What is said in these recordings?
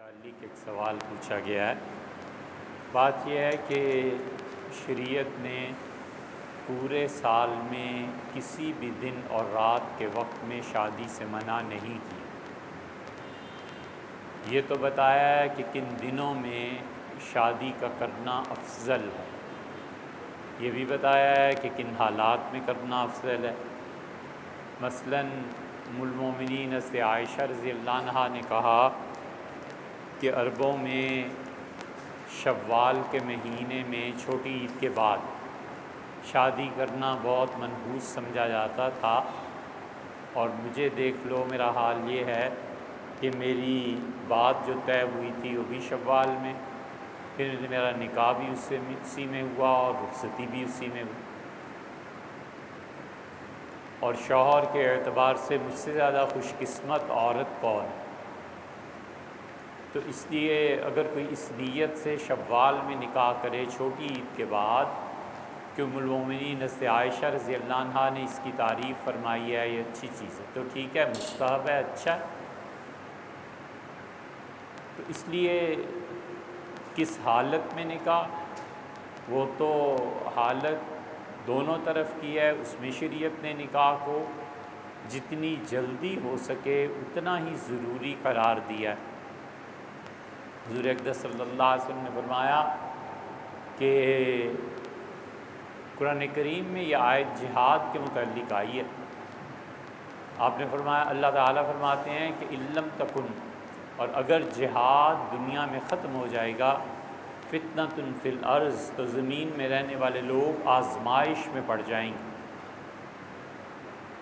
متعلق ایک سوال پوچھا گیا ہے۔ بات یہ ہے کہ شریعت نے پورے سال میں کسی بھی دن اور رات کے وقت میں شادی سے منع نہیں کی۔ یہ تو بتایا ہے کہ کن دنوں میں شادی کا کرنا افضل ہے، یہ بھی بتایا ہے کہ کن حالات میں کرنا افضل ہے۔ مثلاً ام المومنین حضرت عائشہ رضی اللہ عنہا نے کہا کہ عربوں میں شوال کے مہینے میں چھوٹی عید کے بعد شادی کرنا بہت منحوس سمجھا جاتا تھا، اور مجھے دیکھ لو میرا حال یہ ہے کہ میری بات جو طے ہوئی تھی وہ بھی شوال میں، پھر میرا نکاح بھی اسی میں ہوا اور رخصتی بھی اسی میں ہوئی، اور شوہر کے اعتبار سے مجھ سے زیادہ خوش قسمت عورت کون ہے؟ تو اس لیے اگر کوئی اس نیت سے شوال میں نکاح کرے چھوٹی عید کے بعد کہ ام المومنین حضرت عائشہ رضی اللہ عنہا نے اس کی تعریف فرمائی ہے، یہ اچھی چیز ہے، تو ٹھیک ہے، مستحب ہے، اچھا ہے۔ تو اس لیے کس حالت میں نکاح، وہ تو حالت دونوں طرف کی ہے، اس میں شریعت نے نکاح کو جتنی جلدی ہو سکے اتنا ہی ضروری قرار دیا ہے۔ حضور اقدس صلی اللہ علیہ وسلم نے فرمایا کہ قرآن کریم میں یہ آیت جہاد کے متعلق آئی ہے۔ آپ نے فرمایا، اللہ تعالیٰ فرماتے ہیں کہ علم تکن، اور اگر جہاد دنیا میں ختم ہو جائے گا، فتنۃ فی الارض، تو زمین میں رہنے والے لوگ آزمائش میں پڑ جائیں گے۔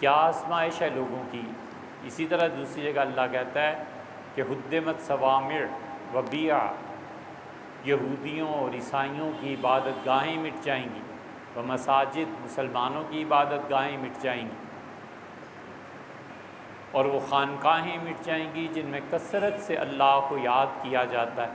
کیا آزمائش ہے لوگوں کی؟ اسی طرح دوسری جگہ اللہ کہتا ہے کہ حدمت صوامع و بیع، یہودیوں اور عیسائیوں کی عبادت گاہیں مٹ جائیں گی، و مساجد، مسلمانوں کی عبادت گاہیں مٹ جائیں گی، اور وہ خانقاہیں مٹ جائیں گی جن میں کثرت سے اللہ کو یاد کیا جاتا ہے۔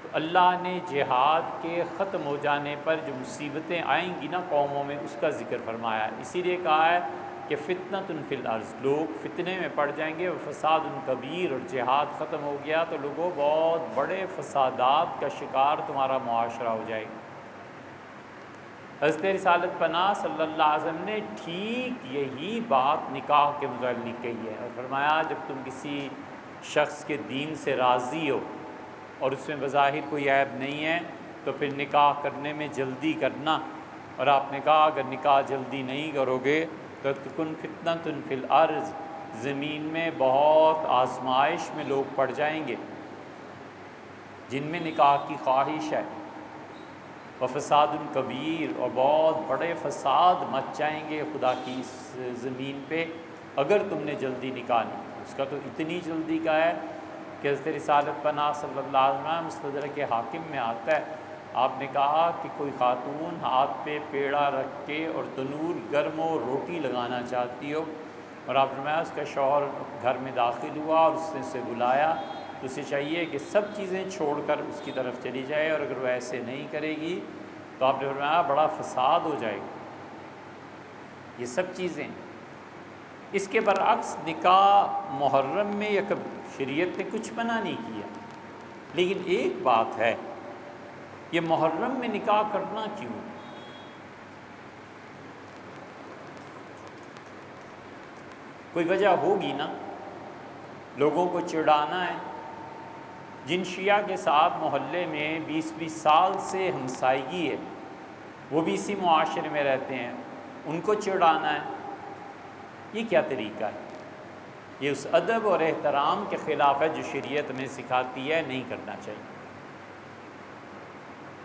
تو اللہ نے جہاد کے ختم ہو جانے پر جو مصیبتیں آئیں گی نا قوموں میں، اس کا ذکر فرمایا ہے، اسی لیے کہا ہے کہ فتنۃ فی الارض، لوگ فتنے میں پڑ جائیں گے، فساد کبیر، اور جہاد ختم ہو گیا تو لوگوں بہت بڑے فسادات کا شکار تمہارا معاشرہ ہو جائے گا۔ حضرت رسالت پناہ صلی اللہ علیہ وسلم نے ٹھیک یہی بات نکاح کے متعلق کہی ہے، اور فرمایا جب تم کسی شخص کے دین سے راضی ہو اور اس میں بظاہر کوئی عیب نہیں ہے تو پھر نکاح کرنے میں جلدی کرنا، اور آپ نے کہا اگر نکاح جلدی نہیں کرو گے تو تکن فتنۃ فی الارض، زمین میں بہت آزمائش میں لوگ پڑ جائیں گے جن میں نکاح کی خواہش ہے، وفساد کبیر، اور بہت بڑے فساد مچ جائیں گے خدا کی اس زمین پہ اگر تم نے جلدی نکاح نہیں کیا۔ اس کا تو اتنی جلدی کا ہے کہ حضرت رسالت پناہ صلی اللہ علیہ وسلم مستدرک حاکم میں آتا ہے، آپ نے کہا کہ کوئی خاتون ہاتھ پہ پیڑا رکھ کے اور تنور گرم و روٹی لگانا چاہتی ہو، اور آپ نے فرمایا اس کا شوہر گھر میں داخل ہوا اور اس نے اسے بلایا، تو اسے چاہیے کہ سب چیزیں چھوڑ کر اس کی طرف چلی جائے، اور اگر وہ ایسے نہیں کرے گی تو آپ نے فرمایا بڑا فساد ہو جائے گا۔ یہ سب چیزیں، اس کے برعکس نکاح محرم میں یا کبھی شریعت نے کچھ منع نہیں کیا، لیکن ایک بات ہے، یہ محرم میں نکاح کرنا کیوں؟ کوئی وجہ ہوگی نا، لوگوں کو چڑھانا ہے۔ جن شیعہ کے ساتھ محلے میں 20 سال سے ہمسائیگی ہے، وہ بھی اسی معاشرے میں رہتے ہیں، ان کو چڑھانا ہے، یہ کیا طریقہ ہے؟ یہ اس ادب اور احترام کے خلاف ہے جو شریعت میں سکھاتی ہے، نہیں کرنا چاہیے۔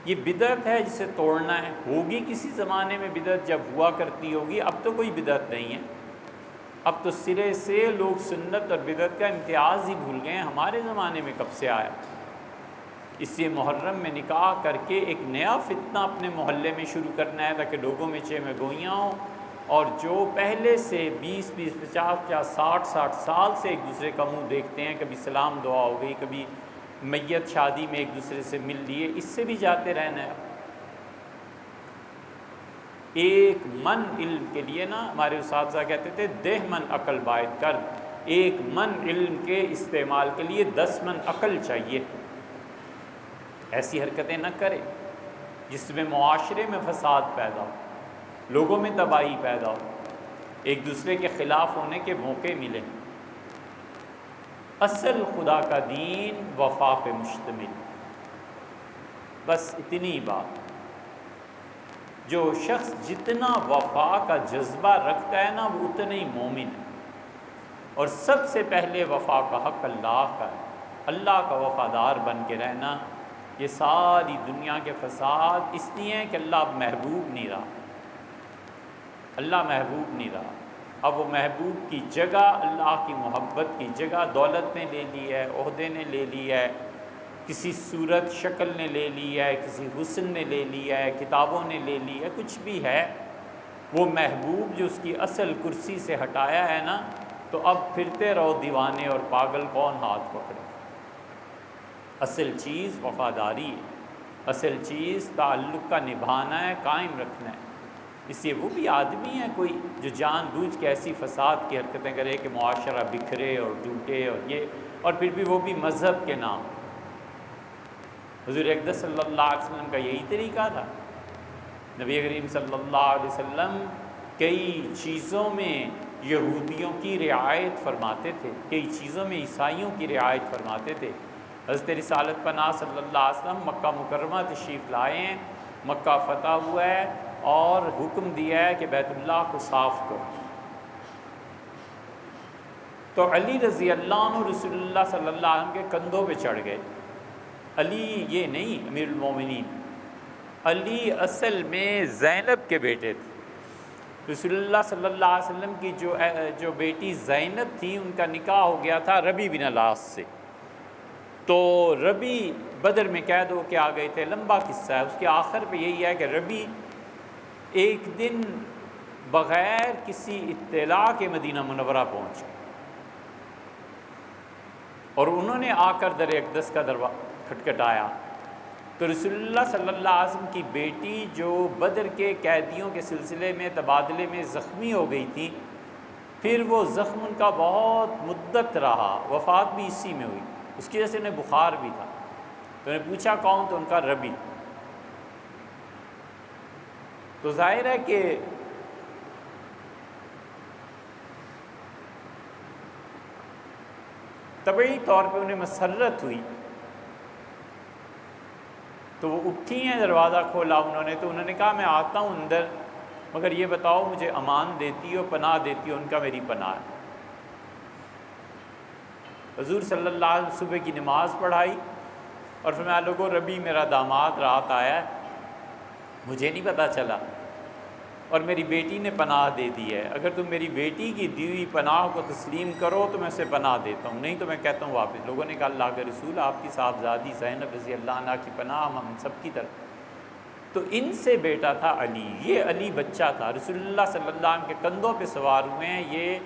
یہ بدعت ہے جسے توڑنا ہے، ہوگی کسی زمانے میں بدعت جب ہوا کرتی ہوگی، اب تو کوئی بدعت نہیں ہے، اب تو سرے سے لوگ سنت اور بدعت کا امتیاز ہی بھول گئے ہیں، ہمارے زمانے میں کب سے آیا؟ اس لیے محرم میں نکاح کر کے ایک نیا فتنہ اپنے محلے میں شروع کرنا ہے تاکہ لوگوں میں چہ میں گوئیاں ہوں، اور جو پہلے سے 20 50 60 سال سے ایک دوسرے کا منہ دیکھتے ہیں، کبھی سلام دعا ہو گئی، کبھی میت شادی میں ایک دوسرے سے مل لیے، اس سے بھی جاتے رہنا ہے۔ ایک من علم کے لیے نا ہمارے اساتذہ کہتے تھے، دہ من عقل باید کر، 1 من علم کے استعمال کے لیے 10 من عقل چاہیے۔ ایسی حرکتیں نہ کرے جس میں معاشرے میں فساد پیدا ہو، لوگوں میں تباہی پیدا ہو، ایک دوسرے کے خلاف ہونے کے موقع ملیں۔ اصل خدا کا دین وفا پہ مشتمل، بس اتنی بات۔ جو شخص جتنا وفا کا جذبہ رکھتا ہے نا، وہ اتنا ہی مومن ہے۔ اور سب سے پہلے وفا کا حق اللہ کا ہے، اللہ کا وفادار بن کے رہنا۔ یہ ساری دنیا کے فساد اس لیے ہیں کہ اللہ اب محبوب نہیں رہا، اللہ محبوب نہیں رہا۔ اب وہ محبوب کی جگہ، اللہ کی محبت کی جگہ دولت نے لے لی ہے، عہدے نے لے لی ہے، کسی صورت شکل نے لے لی ہے، کسی حسن نے لے لیا ہے، کتابوں نے لے لی ہے، کچھ بھی ہے۔ وہ محبوب جو اس کی اصل کرسی سے ہٹایا ہے نا، تو اب پھرتے رہو دیوانے اور پاگل، کون ہاتھ پکڑے۔ اصل چیز وفاداری ہے، اصل چیز تعلق کا نبھانا ہے، قائم رکھنا ہے۔ اس لیے وہ بھی آدمی ہے کوئی جو جان بوجھ کے ایسی فساد کی حرکتیں کرے کہ معاشرہ بکھرے اور ٹوٹے، اور پھر بھی وہ بھی مذہب کے نام۔ حضور اقدس صلی اللہ علیہ وسلم کا یہی طریقہ تھا۔ نبی کریم صلی اللہ علیہ وسلم کئی چیزوں میں یہودیوں کی رعایت فرماتے تھے، کئی چیزوں میں عیسائیوں کی رعایت فرماتے تھے۔ حضرت رسالت پناہ صلی اللہ علیہ وسلم مکہ مکرمہ تشریف لائے ہیں، مکہ فتح ہوا ہے اور حکم دیا ہے کہ بیت اللہ کو صاف کرو۔ تو علی رضی اللہ عنہ رسول اللہ صلی اللہ علیہ وسلم کے کندھوں پہ چڑھ گئے۔ علی یہ نہیں امیر المومنین، علی اصل میں زینب کے بیٹے تھے۔ رسول اللہ صلی اللہ علیہ وسلم کی جو بیٹی زینب تھی، ان کا نکاح ہو گیا تھا ربی بن الاس سے۔ تو ربی بدر میں قید ہو کے آ گئے تھے، لمبا قصہ ہے۔ اس کے آخر پہ یہی ہے کہ ربی ایک دن بغیر کسی اطلاع کے مدینہ منورہ پہنچ گئے، اور انہوں نے آ کر در اقدس کا دروازہ کھٹکھٹایا۔ تو رسول اللہ صلی اللہ علیہ وسلم کی بیٹی جو بدر کے قیدیوں کے سلسلے میں تبادلے میں زخمی ہو گئی تھی، پھر وہ زخم ان کا بہت مدت رہا، وفات بھی اسی میں ہوئی، اس کی وجہ سے انہیں بخار بھی تھا۔ تو انہیں پوچھا کون؟ تو ان کا ربی۔ تو ظاہر ہے کہ طبعی طور پہ انہیں مسرت ہوئی، تو وہ اٹھی ہیں، دروازہ کھولا انہوں نے، تو انہوں نے کہا میں آتا ہوں اندر، مگر یہ بتاؤ مجھے امان دیتی ہو، پناہ دیتی ہو؟ ان کا میری پناہ ہے۔ حضور صلی اللہ علیہ وسلم صبح کی نماز پڑھائی اور فرمایا لوگوں ربی میرا داماد رات آیا ہے، مجھے نہیں پتہ چلا، اور میری بیٹی نے پناہ دے دی ہے، اگر تم میری بیٹی کی دی ہوئی پناہ کو تسلیم کرو تو میں اسے پناہ دیتا ہوں، نہیں تو میں کہتا ہوں واپس۔ لوگوں نے کہا اللہ کے رسول آپ کی صاحبزادی زینب رضی اللہ عنہ کی پناہ ہم سب کی طرف۔ تو ان سے بیٹا تھا علی، یہ علی بچہ تھا، رسول اللہ صلی اللہ علیہ وسلم کے کندھوں پہ سوار ہوئے ہیں یہ،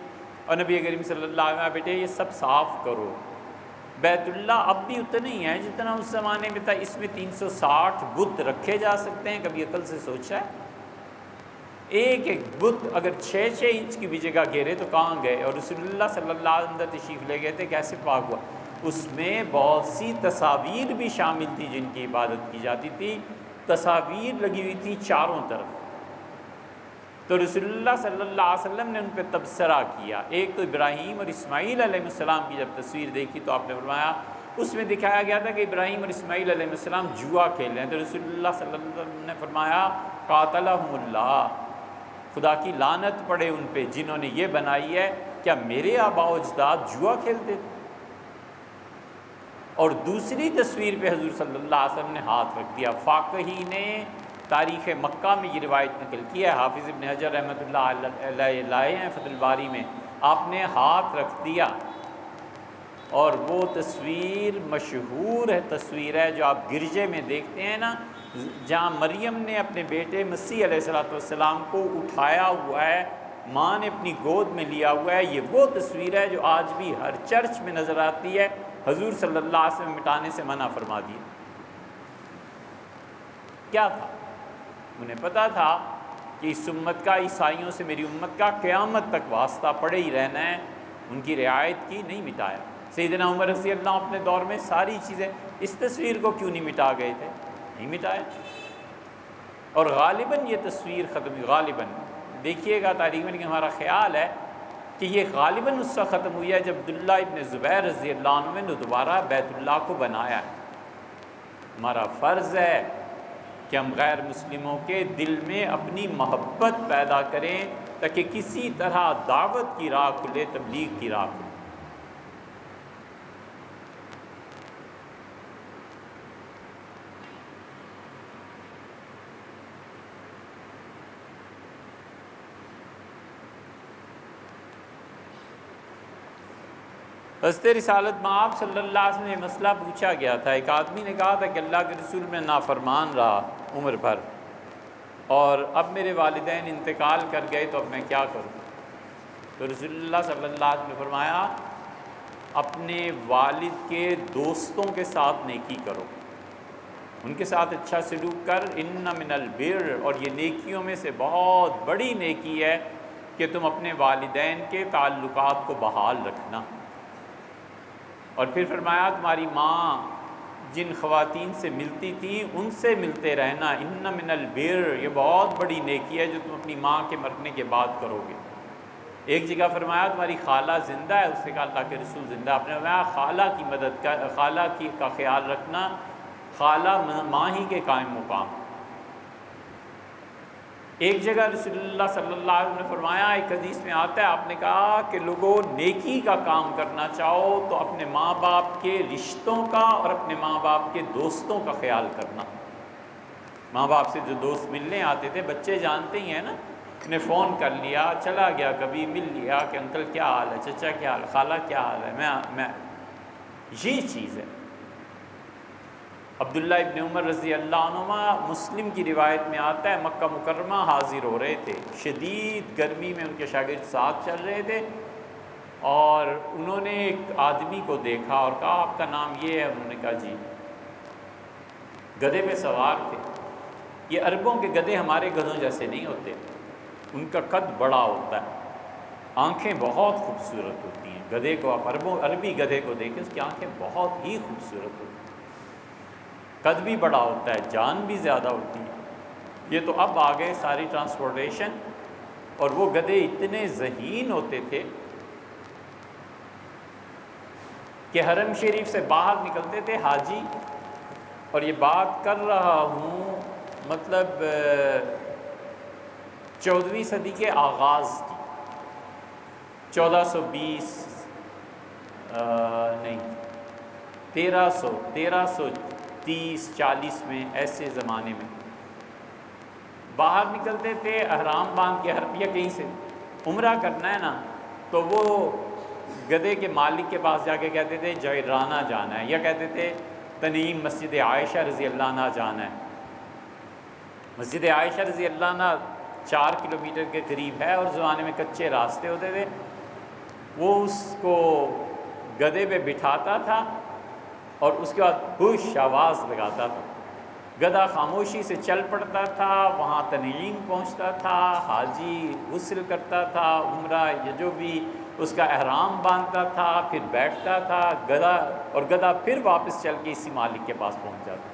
اور نبی کریم صلی اللہ علیہ وسلم بیٹے یہ سب صاف کرو۔ بیت اللہ اب بھی اتنا ہی ہے جتنا اس زمانے میں تھا، اس میں 360 بت رکھے جا سکتے ہیں، کبھی عقل سے سوچا ہے؟ ایک ایک بت اگر 6 انچ کی بھی جگہ گھیرے تو کہاں گئے؟ اور رسول اللہ صلی اللہ علیہ وسلم تشریف لے گئے تھے، کیسے پاک ہوا؟ اس میں بہت سی تصاویر بھی شامل تھی جن کی عبادت کی جاتی تھی، تصاویر لگی ہوئی تھی چاروں طرف۔ تو رسول اللہ صلی اللہ علیہ وسلم نے ان پہ تبصرہ کیا۔ ایک تو ابراہیم اور اسماعیل علیہ السلام کی جب تصویر دیکھی تو آپ نے فرمایا، اس میں دکھایا گیا تھا کہ ابراہیم اور اسماعیل علیہ السلام جوا کھیل رہے ہیں، تو رسول اللہ صلی اللہ علیہ وسلم نے فرمایا قاتلہم اللہ، خدا کی لعنت پڑے ان پہ جنہوں نے یہ بنائی ہے، کیا میرے آباء و اجداد جوا کھیلتے تھے؟ اور دوسری تصویر پہ حضور صلی اللہ علیہ وسلم نے ہاتھ رکھ دیا۔ فاقہی نے تاریخ مکہ میں یہ روایت نقل کی ہے، حافظ ابن حجر رحمۃ اللہ علیہ لائے ہیں فتح الباری میں، آپ نے ہاتھ رکھ دیا، اور وہ تصویر مشہور ہے، تصویر ہے جو آپ گرجے میں دیکھتے ہیں نا، جہاں مریم نے اپنے بیٹے مسیح علیہ السلام کو اٹھایا ہوا ہے، ماں نے اپنی گود میں لیا ہوا ہے، یہ وہ تصویر ہے جو آج بھی ہر چرچ میں نظر آتی ہے۔ حضور صلی اللہ علیہ وسلم مٹانے سے منع فرما دیا۔ کیا تھا؟ انہیں پتہ تھا کہ اس امت کا، عیسائیوں سے میری امت کا قیامت تک واسطہ پڑے ہی رہنا ہے، ان کی رعایت کی، نہیں مٹایا۔ سیدنا عمر رضی اللہ عنہ اپنے دور میں ساری چیزیں، اس تصویر کو کیوں نہیں مٹا گئے تھے؟ نہیں مٹایا، اور غالباً یہ تصویر ختم ہوئی، غالباً دیکھیے گا تاریخ میں، لیکن ہمارا خیال ہے کہ یہ غالباً اس سے ختم ہوئی ہے جب عبداللہ ابن زبیر رضی اللہ عنہ نے دوبارہ بیت اللہ کو بنایا ہے۔ ہمارا فرض ہے کہ ہم غیر مسلموں کے دل میں اپنی محبت پیدا کریں تاکہ کسی طرح دعوت کی راہ کھلے، تبلیغ کی راہ کھلے۔ حضرت رسالت مآب صلی اللہ علیہ وسلم نے مسئلہ پوچھا گیا تھا۔ ایک آدمی نے کہا تھا کہ اللہ کے رسول میں نافرمان رہا عمر بھر، اور اب میرے والدین انتقال کر گئے تو اب میں کیا کروں؟ تو رسول اللہ صلی اللہ علیہ وسلم نے فرمایا اپنے والد کے دوستوں کے ساتھ نیکی کرو، ان کے ساتھ اچھا سلوک کر، ان من البر، اور یہ نیکیوں میں سے بہت بڑی نیکی ہے کہ تم اپنے والدین کے تعلقات کو بحال رکھنا۔ اور پھر فرمایا تمہاری ماں جن خواتین سے ملتی تھی ان سے ملتے رہنا، ان من البر، یہ بہت بڑی نیکی ہے جو تم اپنی ماں کے مرنے کے بعد کرو گے۔ ایک جگہ فرمایا تمہاری خالہ زندہ ہے، اس سے کہا اللہ کے رسول زندہ، آپ نے فرمایا خالہ کی مدد کا، خالہ کا خیال رکھنا، خالہ ماں ہی کے قائم مقام۔ ایک جگہ رسول اللہ صلی اللہ علیہ وسلم نے فرمایا، ایک حدیث میں آتا ہے، آپ نے کہا کہ لوگوں نیکی کا کام کرنا چاہو تو اپنے ماں باپ کے رشتوں کا اور اپنے ماں باپ کے دوستوں کا خیال کرنا۔ ماں باپ سے جو دوست ملنے آتے تھے، بچے جانتے ہی ہیں نا، انہیں فون کر لیا، چلا گیا کبھی، مل لیا کہ انکل کیا حال ہے، چچا کیا حال ہے، خالہ کیا حال ہے، میں یہ چیز ہے۔ عبداللہ ابن عمر رضی اللہ عنہما، مسلم کی روایت میں آتا ہے، مکہ مکرمہ حاضر ہو رہے تھے، شدید گرمی میں ان کے شاگرد ساتھ چل رہے تھے، اور انہوں نے ایک آدمی کو دیکھا اور کہا آپ کا نام یہ ہے؟ انہوں نے کہا جی۔ گدھے پہ سوار تھے۔ یہ عربوں کے گدھے ہمارے گدھوں جیسے نہیں ہوتے، ان کا قد بڑا ہوتا ہے، آنکھیں بہت خوبصورت ہوتی ہیں۔ گدھے کو آپ عربی گدھے کو دیکھیں، اس کی آنکھیں بہت ہی خوبصورت ہوتی ہیں، قد بھی بڑا ہوتا ہے، جان بھی زیادہ ہوتی ہے۔ یہ تو اب آ گئے ساری ٹرانسپورٹیشن، اور وہ گدھے اتنے ذہین ہوتے تھے کہ حرم شریف سے باہر نکلتے تھے حاجی، اور یہ بات کر رہا ہوں مطلب 14ویں صدی کے آغاز کی، 1420 نہیں 1330-40 میں، ایسے زمانے میں باہر نکلتے تھے احرام باندھ کے، حرم یا کہیں سے عمرہ کرنا ہے نا، تو وہ گدھے کے مالک کے پاس جا کے کہتے تھے جعرانہ جانا ہے، یا کہتے تھے تنعیم مسجد عائشہ رضی اللہ عنہ جانا ہے۔ مسجد عائشہ رضی اللہ عنہ 4 کلومیٹر کے قریب ہے، اور زمانے میں کچے راستے ہوتے تھے۔ وہ اس کو گدھے پہ بٹھاتا تھا اور اس کے بعد ہوش آواز لگاتا تھا، گدھا خاموشی سے چل پڑتا تھا، وہاں تنعیم پہنچتا تھا، حاجی غسل کرتا تھا، عمرہ یا جو بھی اس کا احرام باندھتا تھا، پھر بیٹھتا تھا گدھا پھر واپس چل کے اسی مالک کے پاس پہنچ جاتا۔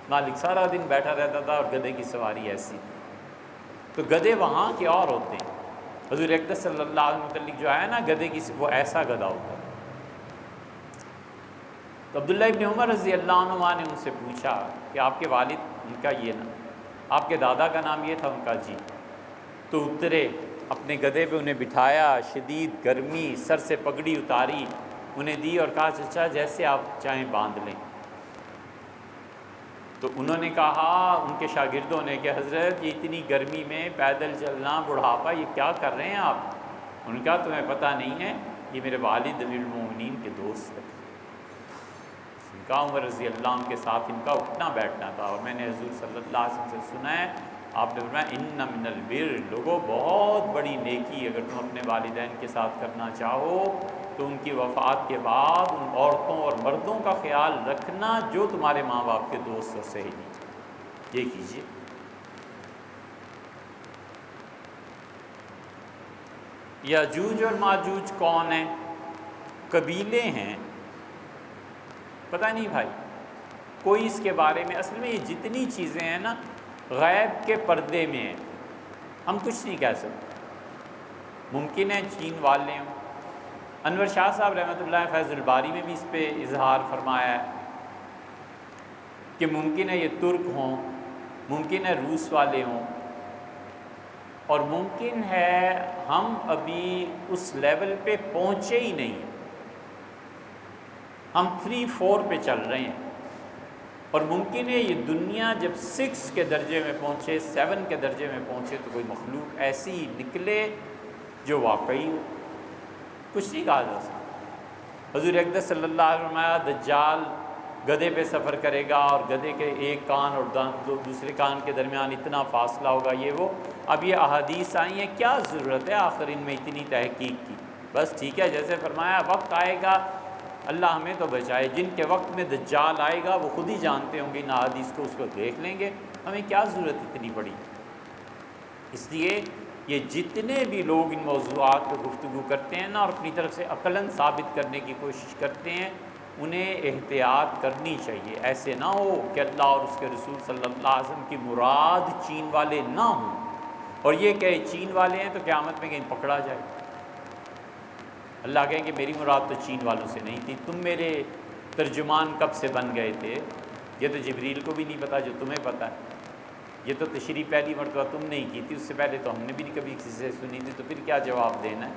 مالک سارا دن بیٹھا رہتا تھا، اور گدھے کی سواری ایسی۔ تو گدھے وہاں کے اور ہوتے ہیں، حضور اقدس صلی اللہ علیہ وسلم متعلق جو ہے نا گدھے کی، وہ ایسا گدھا ہوتا ہے۔ تو عبداللہ ابن عمر رضی اللہ عنہ نے ان سے پوچھا کہ آپ کے والد، ان کا یہ نا، آپ کے دادا کا نام یہ تھا؟ ان کا جی۔ تو اترے اپنے گدھے پہ، انہیں بٹھایا، شدید گرمی، سر سے پگڑی اتاری، انہیں دی اور کہا چچا جیسے آپ چاہیں باندھ لیں۔ تو انہوں نے کہا، ان کے شاگردوں نے، کہ حضرت یہ اتنی گرمی میں پیدل چلنا، بڑھاپا، یہ کیا کر رہے ہیں آپ؟ ان کا تمہیں پتہ نہیں ہے، یہ میرے والد امیر المومنین کے دوست ہیں۔ ان کا عمر رضی اللہ عنہ کے ساتھ ان کا اٹھنا بیٹھنا تھا، اور میں نے حضور صلی اللہ علیہ وسلم سے سنا ہے، آپ نے فرمایا ان من البر، لوگوں بہت بڑی نیکی اگر تم اپنے والدین کے ساتھ کرنا چاہو تو ان کی وفات کے بعد ان عورتوں اور مردوں کا خیال رکھنا جو تمہارے ماں باپ کے دوست اور سہیلی، یہ کیجیے۔ یاجوج اور ماجوج کون ہیں؟ قبیلے ہیں، پتہ نہیں بھائی کوئی اس کے بارے میں، اصل میں یہ جتنی چیزیں ہیں نا غیب کے پردے میں ہیں، ہم کچھ نہیں کہہ سکتے۔ ممکن ہے چین والے ہوں، انور شاہ صاحب رحمۃ اللہ فیض الباری میں بھی اس پہ اظہار فرمایا ہے کہ ممکن ہے یہ ترک ہوں، ممکن ہے روس والے ہوں، اور ممکن ہے ہم ابھی اس لیول پہ پہنچے ہی نہیں، ہم 3-4 پہ چل رہے ہیں، اور ممکن ہے یہ دنیا جب 6 کے درجے میں پہنچے، 7 کے درجے میں پہنچے تو کوئی مخلوق ایسی نکلے جو واقعی ہو، کچھ نہیں کہا جا سکتا۔ حضور اقدس صلی اللہ علیہ وسلم فرمایا دجال گدھے پہ سفر کرے گا اور گدھے کے ایک کان اور دوسرے کان کے درمیان اتنا فاصلہ ہوگا، یہ وہ۔ اب یہ احادیث آئی ہیں، کیا ضرورت ہے آخر ان میں اتنی تحقیق کی؟ بس ٹھیک ہے، جیسے فرمایا وقت آئے گا، اللہ ہمیں تو بچائے، جن کے وقت میں دجال آئے گا وہ خود ہی جانتے ہوں گے ان احادیث کو، اس کو دیکھ لیں گے، ہمیں کیا ضرورت اتنی بڑی۔ اس لیے یہ جتنے بھی لوگ ان موضوعات پہ گفتگو کرتے ہیں نا اور اپنی طرف سے عقلاً ثابت کرنے کی کوشش کرتے ہیں، انہیں احتیاط کرنی چاہیے۔ ایسے نہ ہو کہ اللہ اور اس کے رسول صلی اللہ علیہ وسلم کی مراد چین والے نہ ہوں، اور یہ کہ چین والے ہیں تو قیامت میں کہیں پکڑا جائے، اللہ کہیں کہ میری مراد تو چین والوں سے نہیں تھی، تم میرے ترجمان کب سے بن گئے تھے؟ یہ تو جبریل کو بھی نہیں پتہ جو تمہیں پتہ ہے، یہ تو تشریح پہلی مرتبہ تم نہیں کی تھی، اس سے پہلے تو ہم نے بھی نہیں کبھی کسی سے سنی تھی، تو پھر کیا جواب دینا ہے؟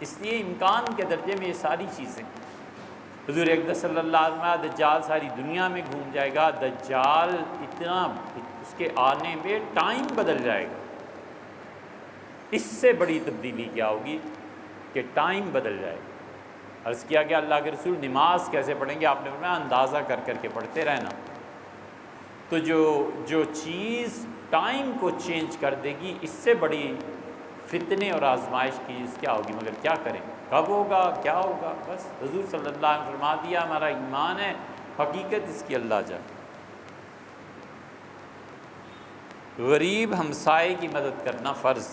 اس لیے امکان کے درجے میں یہ ساری چیزیں، حضور اقدس صلی اللہ علیہ وسلم دجال ساری دنیا میں گھوم جائے گا، دجال اتنا اس کے آنے میں ٹائم بدل جائے گا، اس سے بڑی تبدیلی کیا ہوگی کہ ٹائم بدل جائے گا۔ عرض کیا کہ اللہ کے رسول نماز کیسے پڑھیں گے؟ آپ نے فرمایا اندازہ کر کر کے پڑھتے رہنا۔ تو جو چیز ٹائم کو چینج کر دے گی، اس سے بڑی فتنے اور آزمائش کی چیز کیا ہوگی؟ مگر کیا کریں، کب ہوگا، کیا ہوگا؟ بس حضور صلی اللہ علیہ وسلم فرما دیا، ہمارا ایمان ہے، حقیقت اس کی اللہ جائے۔ غریب ہمسائے کی مدد کرنا فرض،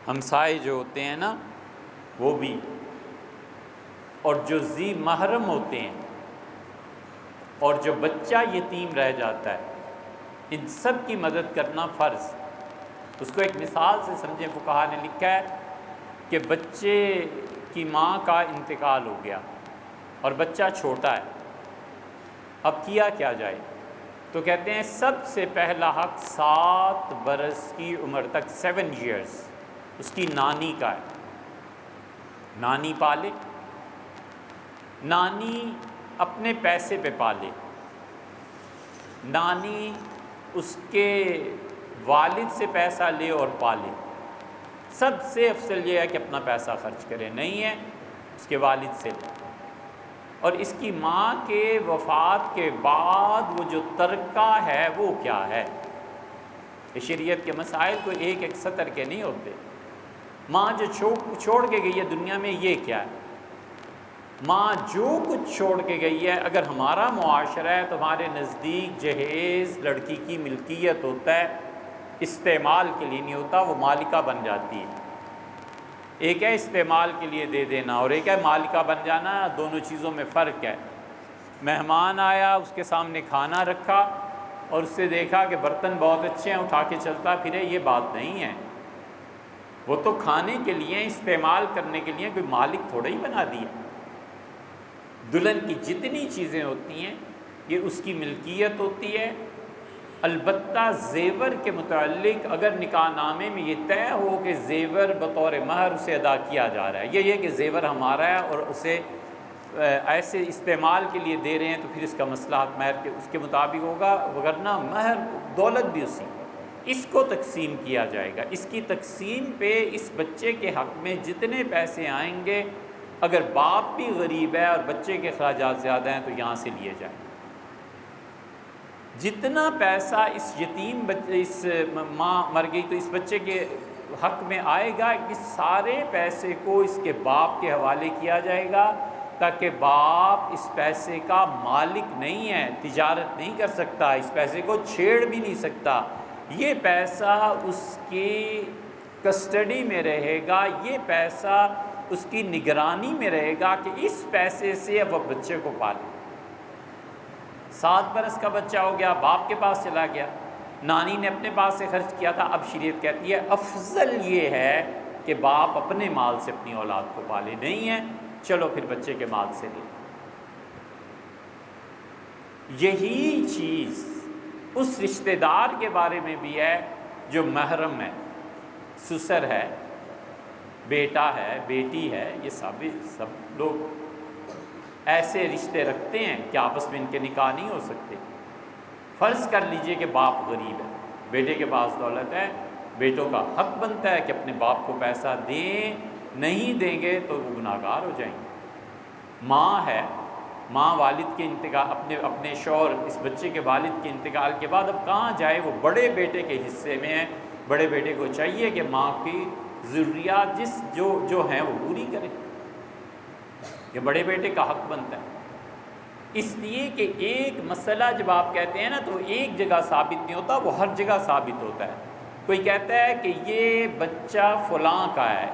ہمسائے جو ہوتے ہیں نا وہ بھی، اور جو ذی محرم ہوتے ہیں، اور جو بچہ یتیم رہ جاتا ہے، ان سب کی مدد کرنا فرض۔ اس کو ایک مثال سے سمجھیں، فقہا نے لکھا ہے کہ بچے کی ماں کا انتقال ہو گیا اور بچہ چھوٹا ہے، اب کیا جائے؟ تو کہتے ہیں سب سے پہلا حق 7 برس کی عمر تک، 7 ایئرز اس کی نانی کا ہے، نانی پالے، نانی اپنے پیسے پہ پالے، نانی اس کے والد سے پیسہ لے اور پالے، سب سے افضل یہ ہے کہ اپنا پیسہ خرچ کرے، نہیں ہے اس کے والد سے لے۔ اور اس کی ماں کے وفات کے بعد وہ جو ترکہ ہے وہ کیا ہے؟ شریعت کے مسائل کو ایک ایک سطر کے نہیں ہوتے۔ ماں جو چھوڑ کے گئی ہے دنیا میں، یہ کیا ہے؟ ماں جو کچھ چھوڑ کے گئی ہے، اگر ہمارا معاشرہ ہے تو ہمارے نزدیک جہیز لڑکی کی ملکیت ہوتا ہے، استعمال کے لیے نہیں ہوتا، وہ مالکہ بن جاتی ہے۔ ایک ہے استعمال کے لیے دے دینا اور ایک ہے مالکہ بن جانا، دونوں چیزوں میں فرق ہے۔ مہمان آیا، اس کے سامنے کھانا رکھا اور اس سے دیکھا کہ برتن بہت اچھے ہیں، اٹھا کے چلتا پھرے، یہ بات نہیں ہے۔ وہ تو کھانے کے لیے، استعمال کرنے کے لیے، کوئی مالک تھوڑا ہی بنا دیا۔ دلہن کی جتنی چیزیں ہوتی ہیں یہ اس کی ملکیت ہوتی ہے، البتہ زیور کے متعلق اگر نکاح نامے میں یہ طے ہو کہ زیور بطور مہر اسے ادا کیا جا رہا ہے، یہ کہ زیور ہمارا ہے اور اسے ایسے استعمال کے لیے دے رہے ہیں، تو پھر اس کا مسئلہ مہر کے اس کے مطابق ہوگا، ورنہ مہر دولت بھی اسی، اس کو تقسیم کیا جائے گا۔ اس کی تقسیم پہ اس بچے کے حق میں جتنے پیسے آئیں گے، اگر باپ بھی غریب ہے اور بچے کے اخراجات زیادہ ہیں تو یہاں سے لیے جائیں۔ جتنا پیسہ اس یتیم اس ماں مر گئی تو اس بچے کے حق میں آئے گا، اس سارے پیسے کو اس کے باپ کے حوالے کیا جائے گا، تاکہ باپ اس پیسے کا مالک نہیں ہے، تجارت نہیں کر سکتا، اس پیسے کو چھیڑ بھی نہیں سکتا، یہ پیسہ اس کی کسٹڈی میں رہے گا، یہ پیسہ اس کی نگرانی میں رہے گا کہ اس پیسے سے اب وہ بچے کو پالے۔ 7 برس کا بچہ ہو گیا، باپ کے پاس چلا گیا، نانی نے اپنے پاس سے خرچ کیا تھا، اب شریعت کہتی ہے افضل یہ ہے کہ باپ اپنے مال سے اپنی اولاد کو پالے، نہیں ہے چلو پھر بچے کے مال سے لے۔ یہی چیز اس رشتہ دار کے بارے میں بھی ہے جو محرم ہے، سسر ہے، بیٹا ہے، بیٹی ہے، یہ سب لوگ ایسے رشتے رکھتے ہیں کہ آپس میں ان کے نکاح نہیں ہو سکتے۔ فرض کر لیجئے کہ باپ غریب ہے، بیٹے کے پاس دولت ہے، بیٹوں کا حق بنتا ہے کہ اپنے باپ کو پیسہ دیں، نہیں دیں گے تو وہ گناہ گار ہو جائیں گے۔ ماں ہے، ماں والد کے انتقال اپنے شوہر اس بچے کے والد کے انتقال کے بعد اب کہاں جائے، وہ بڑے بیٹے کے حصے میں ہے، بڑے بیٹے کو چاہیے کہ ماں کی ضروریات جو ہیں وہ پوری کرے، یہ بڑے بیٹے کا حق بنتا ہے۔ اس لیے کہ ایک مسئلہ جب آپ کہتے ہیں نا تو ایک جگہ ثابت نہیں ہوتا، وہ ہر جگہ ثابت ہوتا ہے۔ کوئی کہتا ہے کہ یہ بچہ فلاں کا ہے،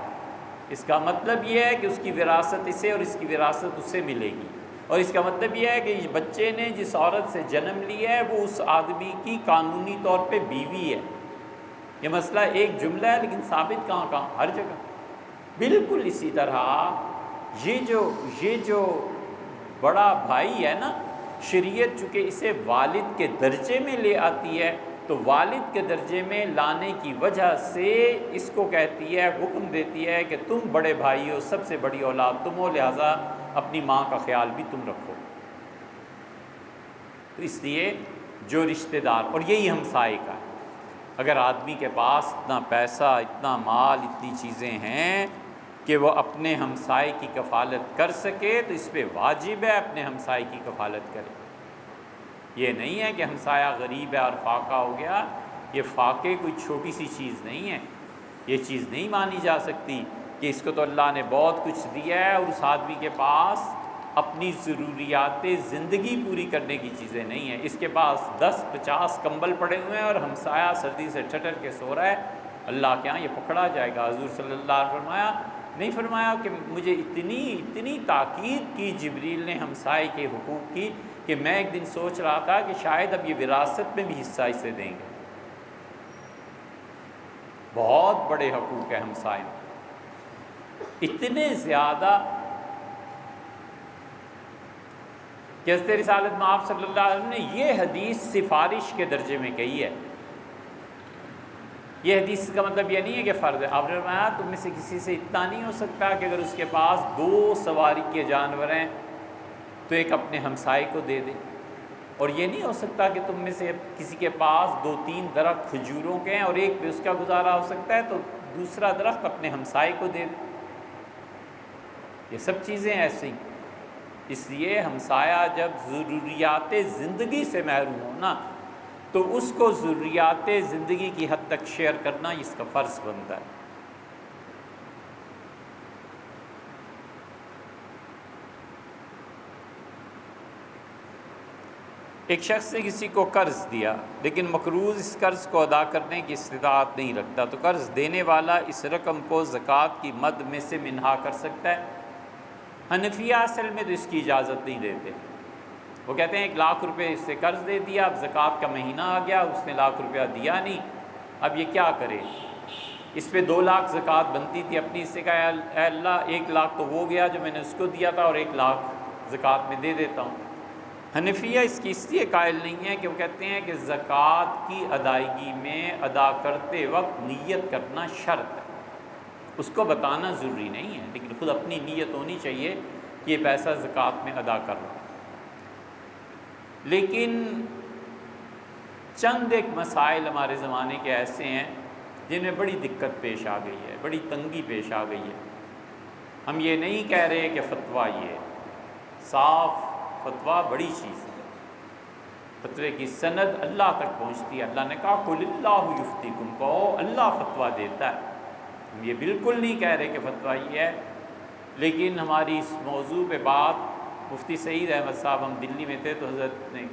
اس کا مطلب یہ ہے کہ اس کی وراثت اسے اور اس کی وراثت اسے ملے گی، اور اس کا مطلب یہ ہے کہ اس بچے نے جس عورت سے جنم لیا ہے وہ اس آدمی کی قانونی طور پہ بیوی ہے۔ یہ مسئلہ ایک جملہ ہے لیکن ثابت کہاں ہر جگہ۔ بالکل اسی طرح یہ جو بڑا بھائی ہے نا، شریعت چونکہ اسے والد کے درجے میں لے آتی ہے تو والد کے درجے میں لانے کی وجہ سے اس کو کہتی ہے، حکم دیتی ہے کہ تم بڑے بھائی ہو، سب سے بڑی اولاد تم ہو، لہٰذا اپنی ماں کا خیال بھی تم رکھو۔ تو اس لیے جو رشتہ دار، اور یہی ہمسائے کا ہے، اگر آدمی کے پاس اتنا پیسہ، اتنا مال، اتنی چیزیں ہیں کہ وہ اپنے ہمسائے کی کفالت کر سکے تو اس پہ واجب ہے اپنے ہمسائے کی کفالت کرے۔ یہ نہیں ہے کہ ہمسایہ غریب ہے اور فاقہ ہو گیا، یہ فاقے کوئی چھوٹی سی چیز نہیں ہے، یہ چیز نہیں مانی جا سکتی کہ اس کو تو اللہ نے بہت کچھ دیا ہے اور اس آدمی کے پاس اپنی ضروریات زندگی پوری کرنے کی چیزیں نہیں ہیں، اس کے پاس 10-50 کمبل پڑے ہوئے ہیں اور ہمسایہ سردی سے ٹھٹر کے سو رہا ہے، اللہ کے ہاں یہ پکڑا جائے گا۔ حضور صلی اللہ علیہ وسلم فرمایا، نہیں فرمایا کہ مجھے اتنی تاکید کی جبریل نے ہمسائے کے حقوق کی کہ میں ایک دن سوچ رہا تھا کہ شاید اب یہ وراثت میں بھی حصہ اسے دیں گے۔ بہت بڑے حقوق ہیں ہمسائے میں، اتنے زیادہ کہ حضرت رسالت مآب صلی اللہ علیہ وسلم نے یہ حدیث سفارش کے درجے میں کہی ہے۔ یہ حدیث کا مطلب یہ نہیں ہے کہ فرض ہے، آپ نے فرمایا تم میں سے کسی سے اتنا نہیں ہو سکتا کہ اگر اس کے پاس 2 سواری کے جانور ہیں تو ایک اپنے ہمسائے کو دے دے، اور یہ نہیں ہو سکتا کہ تم میں سے کسی کے پاس 2-3 درخت کھجوروں کے ہیں اور ایک پہ اس کا گزارا ہو سکتا ہے تو دوسرا درخت اپنے ہمسائے کو دے دے۔ یہ سب چیزیں ایسی، اس لیے ہمسایہ جب ضروریات زندگی سے محروم ہو نا تو اس کو ضروریات زندگی کی حد تک شیئر کرنا اس کا فرض بنتا ہے۔ ایک شخص نے کسی کو قرض دیا لیکن مقروض اس قرض کو ادا کرنے کی استطاعت نہیں رکھتا، تو قرض دینے والا اس رقم کو زکوٰۃ کی مد میں سے منہا کر سکتا ہے؟ حنفیہ اصل میں تو اس کی اجازت نہیں دیتے، وہ کہتے ہیں 1 لاکھ روپے اس سے قرض دے دیا، اب زکوٰۃ کا مہینہ آ گیا، اس نے 1 لاکھ روپیہ دیا نہیں، اب یہ کیا کرے؟ اس پہ 2 لاکھ زکوٰۃ بنتی تھی، اپنی سے کہا اے اللہ 1 لاکھ تو وہ گیا جو میں نے اس کو دیا تھا اور 1 لاکھ زکوٰۃ میں دے دیتا ہوں۔ حنفیہ اس کی اس لیے قائل نہیں ہے کہ وہ کہتے ہیں کہ زکوٰۃ کی ادائیگی میں ادا کرتے وقت نیت کرنا شرط ہے، اس کو بتانا ضروری نہیں ہے، لیکن خود اپنی نیت ہونی چاہیے کہ یہ پیسہ زکوٰۃ میں ادا کر رہا۔ لیکن چند ایک مسائل ہمارے زمانے کے ایسے ہیں جن میں بڑی دقت پیش آ گئی ہے، بڑی تنگی پیش آ گئی ہے۔ ہم یہ نہیں کہہ رہے کہ فتویٰ یہ صاف فتویٰ بڑی چیز ہے، فتوے کی سند اللہ تک پہنچتی ہے، اللہ نے کہا قُلِ اللَّهُ يُفْتِيكُمْ، کہو اللہ فتویٰ دیتا ہے۔ ہم یہ بالکل نہیں کہہ رہے کہ فتویٰ یہ ہے، لیکن ہماری اس موضوع پہ بات مفتی سعید احمد صاحب، ہم دلی میں تھے تو حضرت نے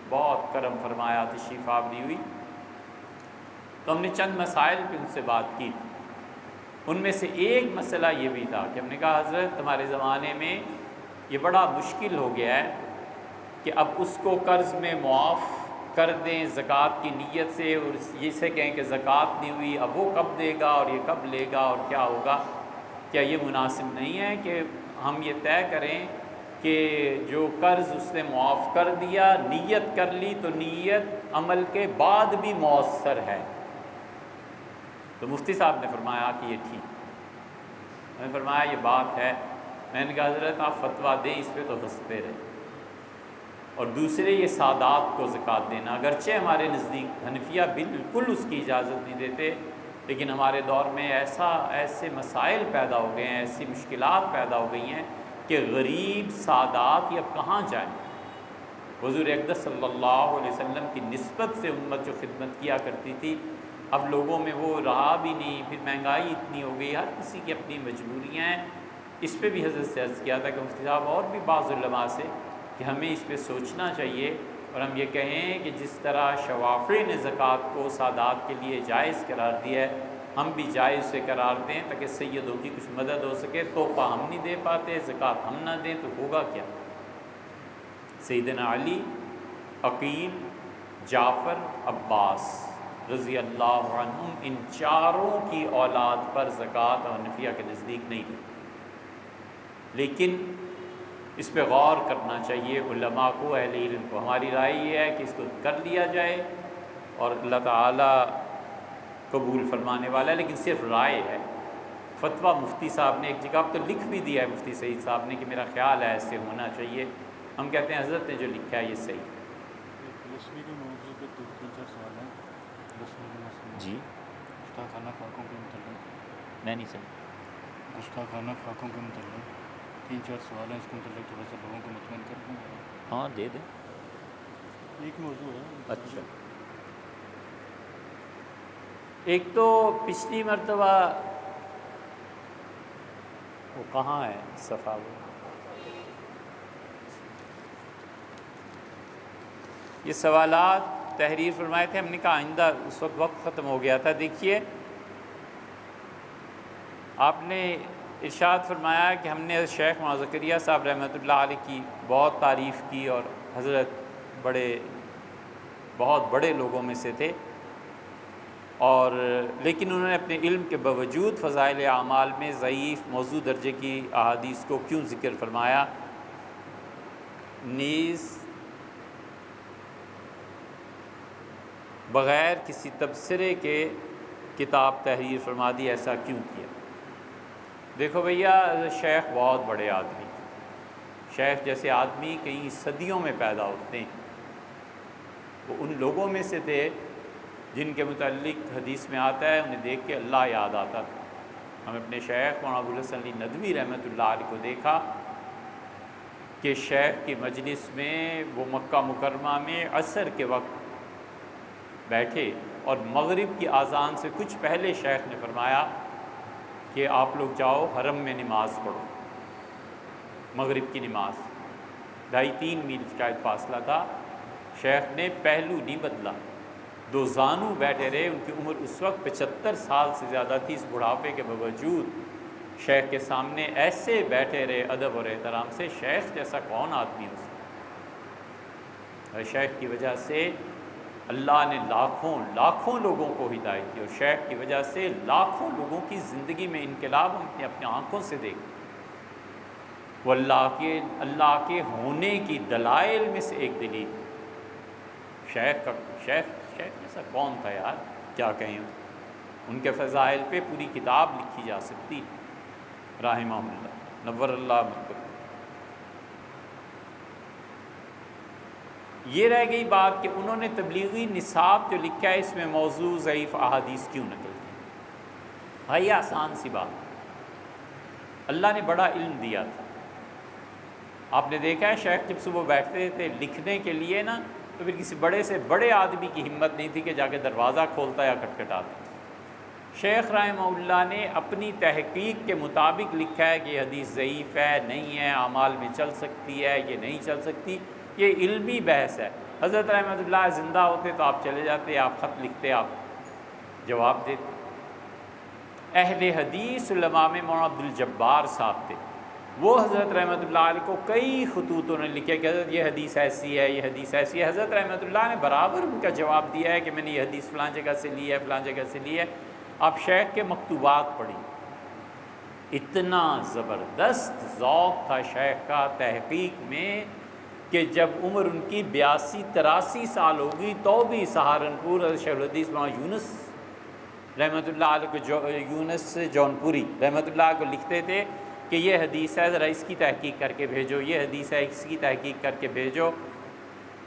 بہت کرم فرمایا، تشریف آوری ہوئی تو ہم نے چند مسائل پہ ان سے بات کی، ان میں سے ایک مسئلہ یہ بھی تھا کہ ہم نے کہا حضرت ہمارے زمانے میں یہ بڑا مشکل ہو گیا ہے کہ اب اس کو قرض میں معاف کر دیں زکوٰۃ کی نیت سے، اور یہ سے کہیں کہ زکوٰۃ نہیں ہوئی، اب وہ کب دے گا اور یہ کب لے گا اور کیا ہوگا؟ کیا یہ مناسب نہیں ہے کہ ہم یہ طے کریں کہ جو قرض اس نے معاف کر دیا، نیت کر لی تو نیت عمل کے بعد بھی مؤثر ہے؟ تو مفتی صاحب نے فرمایا کہ یہ ٹھیک، میں نے فرمایا یہ بات ہے۔ میں نے کہا حضرت آپ فتویٰ دیں اس پہ تو ہنستے رہے، اور دوسرے یہ سادات کو زکوٰۃ دینا، اگرچہ ہمارے نزدیک حنفیہ بالکل اس کی اجازت نہیں دیتے، لیکن ہمارے دور میں ایسے مسائل پیدا ہو گئے ہیں، ایسی مشکلات پیدا ہو گئی ہیں کہ غریب سادات یہ اب کہاں جائیں؟ حضور اقدس صلی اللہ علیہ وسلم کی نسبت سے امت جو خدمت کیا کرتی تھی، اب لوگوں میں وہ رہا بھی نہیں، پھر مہنگائی اتنی ہو گئی، ہر کسی کی اپنی مجبوریاں ہیں۔ اس پہ بھی حضرت سے عرض کیا تھا کہ مفتی صاحب اور بھی بعض علماء سے کہ ہمیں اس پہ سوچنا چاہیے، اور ہم یہ کہیں کہ جس طرح شوافع نے زکوٰۃ کو سادات کے لیے جائز قرار دیا ہے، ہم بھی جائز سے قرار دیں تاکہ سیدوں کی کچھ مدد ہو سکے۔ تحفہ ہم نہیں دے پاتے، زکوٰۃ ہم نہ دیں تو ہوگا کیا؟ سیدنا علی، عقیل، جعفر، عباس رضی اللہ عنہم، ان چاروں کی اولاد پر زکوٰۃ حنفیہ کے نزدیک نہیں دی، لیکن اس پہ غور کرنا چاہیے علماء کو، اہل علم کو۔ ہماری رائے یہ ہے کہ اس کو کر لیا جائے، اور اللہ تعالیٰ قبول فرمانے والا ہے، لیکن صرف رائے ہے۔ فتویٰ مفتی صاحب نے ایک جگہ تو لکھ بھی دیا ہے مفتی سعید صاحب نے کہ میرا خیال ہے ایسے ہونا چاہیے، ہم کہتے ہیں حضرت نے جو لکھا ہے یہ صحیح۔ جی گستاخانہ خاکوں کے متعلق، میں نہیں سمجھ۔ گستاخانہ خاکوں کے متعلق 3-4 سوال ہیں، اس کے متعلق تھوڑا سا لوگوں کو مطمئن کر دیں۔ ہاں دے دیں۔ ایک موضوع ہے۔ اچھا، ایک تو پچھلی مرتبہ وہ کہاں ہے صفحہ، وہ یہ سوالات تحریر فرمائے تھے، ہم نے کہا آئندہ، اس وقت ختم ہو گیا تھا۔ دیکھیے آپ نے ارشاد فرمایا کہ ہم نے شیخ مولانا زکریا صاحب رحمۃ اللہ علیہ کی بہت تعریف کی، اور حضرت بہت بڑے لوگوں میں سے تھے، اور لیکن انہوں نے اپنے علم کے باوجود فضائل اعمال میں ضعیف موضوع درجے کی احادیث کو کیوں ذکر فرمایا؟ نیز بغیر کسی تبصرے کے کتاب تحریر فرما دی، ایسا کیوں کیا؟ دیکھو بھیا، شیخ بہت بڑے آدمی، شیخ جیسے آدمی کئی صدیوں میں پیدا ہوتے ہیں، وہ ان لوگوں میں سے تھے جن کے متعلق حدیث میں آتا ہے انہیں دیکھ کے اللہ یاد آتا تھا۔ ہم اپنے شیخ مولانا ابوالحسن علی ندوی رحمۃ اللہ علیہ کو دیکھا کہ شیخ کی مجلس میں وہ مکہ مکرمہ میں عصر کے وقت بیٹھے، اور مغرب کی اذان سے کچھ پہلے شیخ نے فرمایا کہ آپ لوگ جاؤ حرم میں نماز پڑھو، مغرب کی نماز، 2.5-3 میل شاید فاصلہ تھا۔ شیخ نے پہلو نہیں بدلا، 2 زانو بیٹھے رہے، ان کی عمر اس وقت 75 سال سے زیادہ تھی، اس بڑھاپے کے باوجود شیخ کے سامنے ایسے بیٹھے رہے ادب اور احترام سے۔ شیخ جیسا کون آدمی ہو سکتا ہے؟ شیخ کی وجہ سے اللہ نے لاکھوں لوگوں کو ہدایت دی، اور شیخ کی وجہ سے لاکھوں لوگوں کی زندگی میں انقلاب ہم اپنی آنکھوں سے دیکھیں۔ وہ اللہ کے ہونے کی دلائل میں سے ایک دلیل۔ شیخ جیسا کون تھا یار، کیا کہیں؟ ان کے فضائل پہ پوری کتاب لکھی جا سکتی، رحمہ اللہ، نور اللہ مرکز۔ یہ رہ گئی بات کہ انہوں نے تبلیغی نصاب جو لکھا ہے اس میں موضوع ضعیف احادیث کیوں نقل کی؟ بھائی آسان سی بات، اللہ نے بڑا علم دیا تھا۔ آپ نے دیکھا ہے شیخ جب صبح بیٹھتے تھے لکھنے کے لیے نا، تو پھر کسی بڑے سے بڑے آدمی کی ہمت نہیں تھی کہ جا کے دروازہ کھولتا یا کھٹکھٹاتا۔ شیخ رحمہ اللہ نے اپنی تحقیق کے مطابق لکھا ہے کہ یہ حدیث ضعیف ہے، نہیں ہے، اعمال میں چل سکتی ہے، یہ نہیں چل سکتی۔ یہ علمی بحث ہے۔ حضرت رحمۃ اللہ زندہ ہوتے تو آپ چلے جاتے، آپ خط لکھتے، آپ جواب دیتے۔ اہل حدیث علماء میں مولانا عبد الجبار صاحب تھے، وہ حضرت رحمۃ اللہ علیہ کو کئی خطوط انہوں نے لکھے کہ حضرت یہ حدیث ایسی ہے، یہ حدیث ایسی ہے۔ حضرت رحمۃ اللہ نے برابر ان کا جواب دیا ہے کہ میں نے یہ حدیث فلاں جگہ سے لی ہے، فلاں جگہ سے لی ہے۔ آپ شیخ کے مکتوبات پڑھی، اتنا زبردست ذوق تھا شیخ کا تحقیق میں کہ جب عمر ان کی 82-83 سال ہوگی تو بھی سہارنپور حضرت شیخ الحدیث مولانا یونس رحمۃ اللہ علیہ کو یونس جونپوری رحمۃ اللہ کو لکھتے تھے کہ یہ حدیث ہے، ذرا اس کی تحقیق کر کے بھیجو، یہ حدیث ہے، اس کی تحقیق کر کے بھیجو۔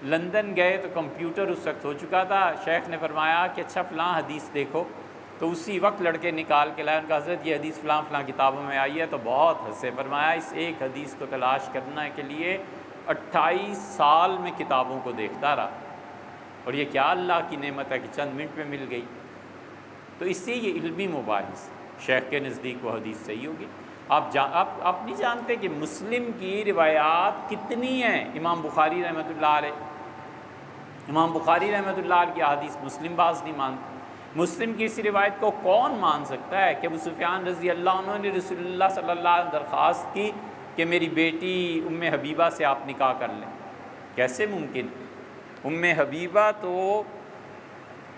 لندن گئے تو کمپیوٹر اس وقت ہو چکا تھا، شیخ نے فرمایا کہ اچھا فلاں حدیث دیکھو، تو اسی وقت لڑکے نکال کے لائے، ان کا حضرت یہ حدیث فلاں فلاں کتابوں میں آئی ہے، تو بہت ہنسے۔ فرمایا اس ایک حدیث کو تلاش کرنے کے لیے 28 سال میں کتابوں کو دیکھتا رہا، اور یہ کیا اللہ کی نعمت ہے کہ چند منٹ میں مل گئی۔ تو اس سے یہ علمی مباحث شیخ کے نزدیک وہ حدیث صحیح ہوگی۔ آپ نہیں جانتے کہ مسلم کی روایات کتنی ہیں؟ امام بخاری رحمۃ اللہ علیہ، امام بخاری رحمۃ اللہ علیہ کی حدیث مسلم بعض نہیں مانتے۔ مسلم کی اسی روایت کو کون مان سکتا ہے کہ ابو سفیان رضی اللہ عنہ نے رسول اللہ صلی اللہ علیہ وسلم درخواست کی کہ میری بیٹی ام حبیبہ سے آپ نکاح کر لیں؟ کیسے ممکن؟ ام حبیبہ تو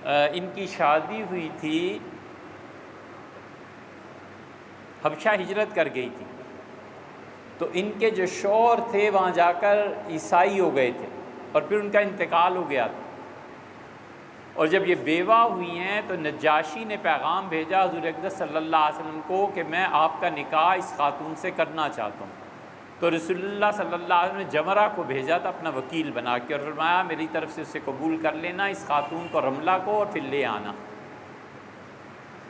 ان کی شادی ہوئی تھی، حبشہ ہجرت کر گئی تھی، تو ان کے جو شوہر تھے وہاں جا کر عیسائی ہو گئے تھے، اور پھر ان کا انتقال ہو گیا تھا، اور جب یہ بیوہ ہوئی ہیں تو نجاشی نے پیغام بھیجا حضور اقدس صلی اللہ علیہ وسلم کو کہ میں آپ کا نکاح اس خاتون سے کرنا چاہتا ہوں۔ تو رسول اللہ صلی اللہ علیہ وسلم نے جمرہ کو بھیجا تھا اپنا وکیل بنا کے، اور فرمایا میری طرف سے اسے قبول کر لینا، اس خاتون کو رملہ کو، اور پھر لے آنا۔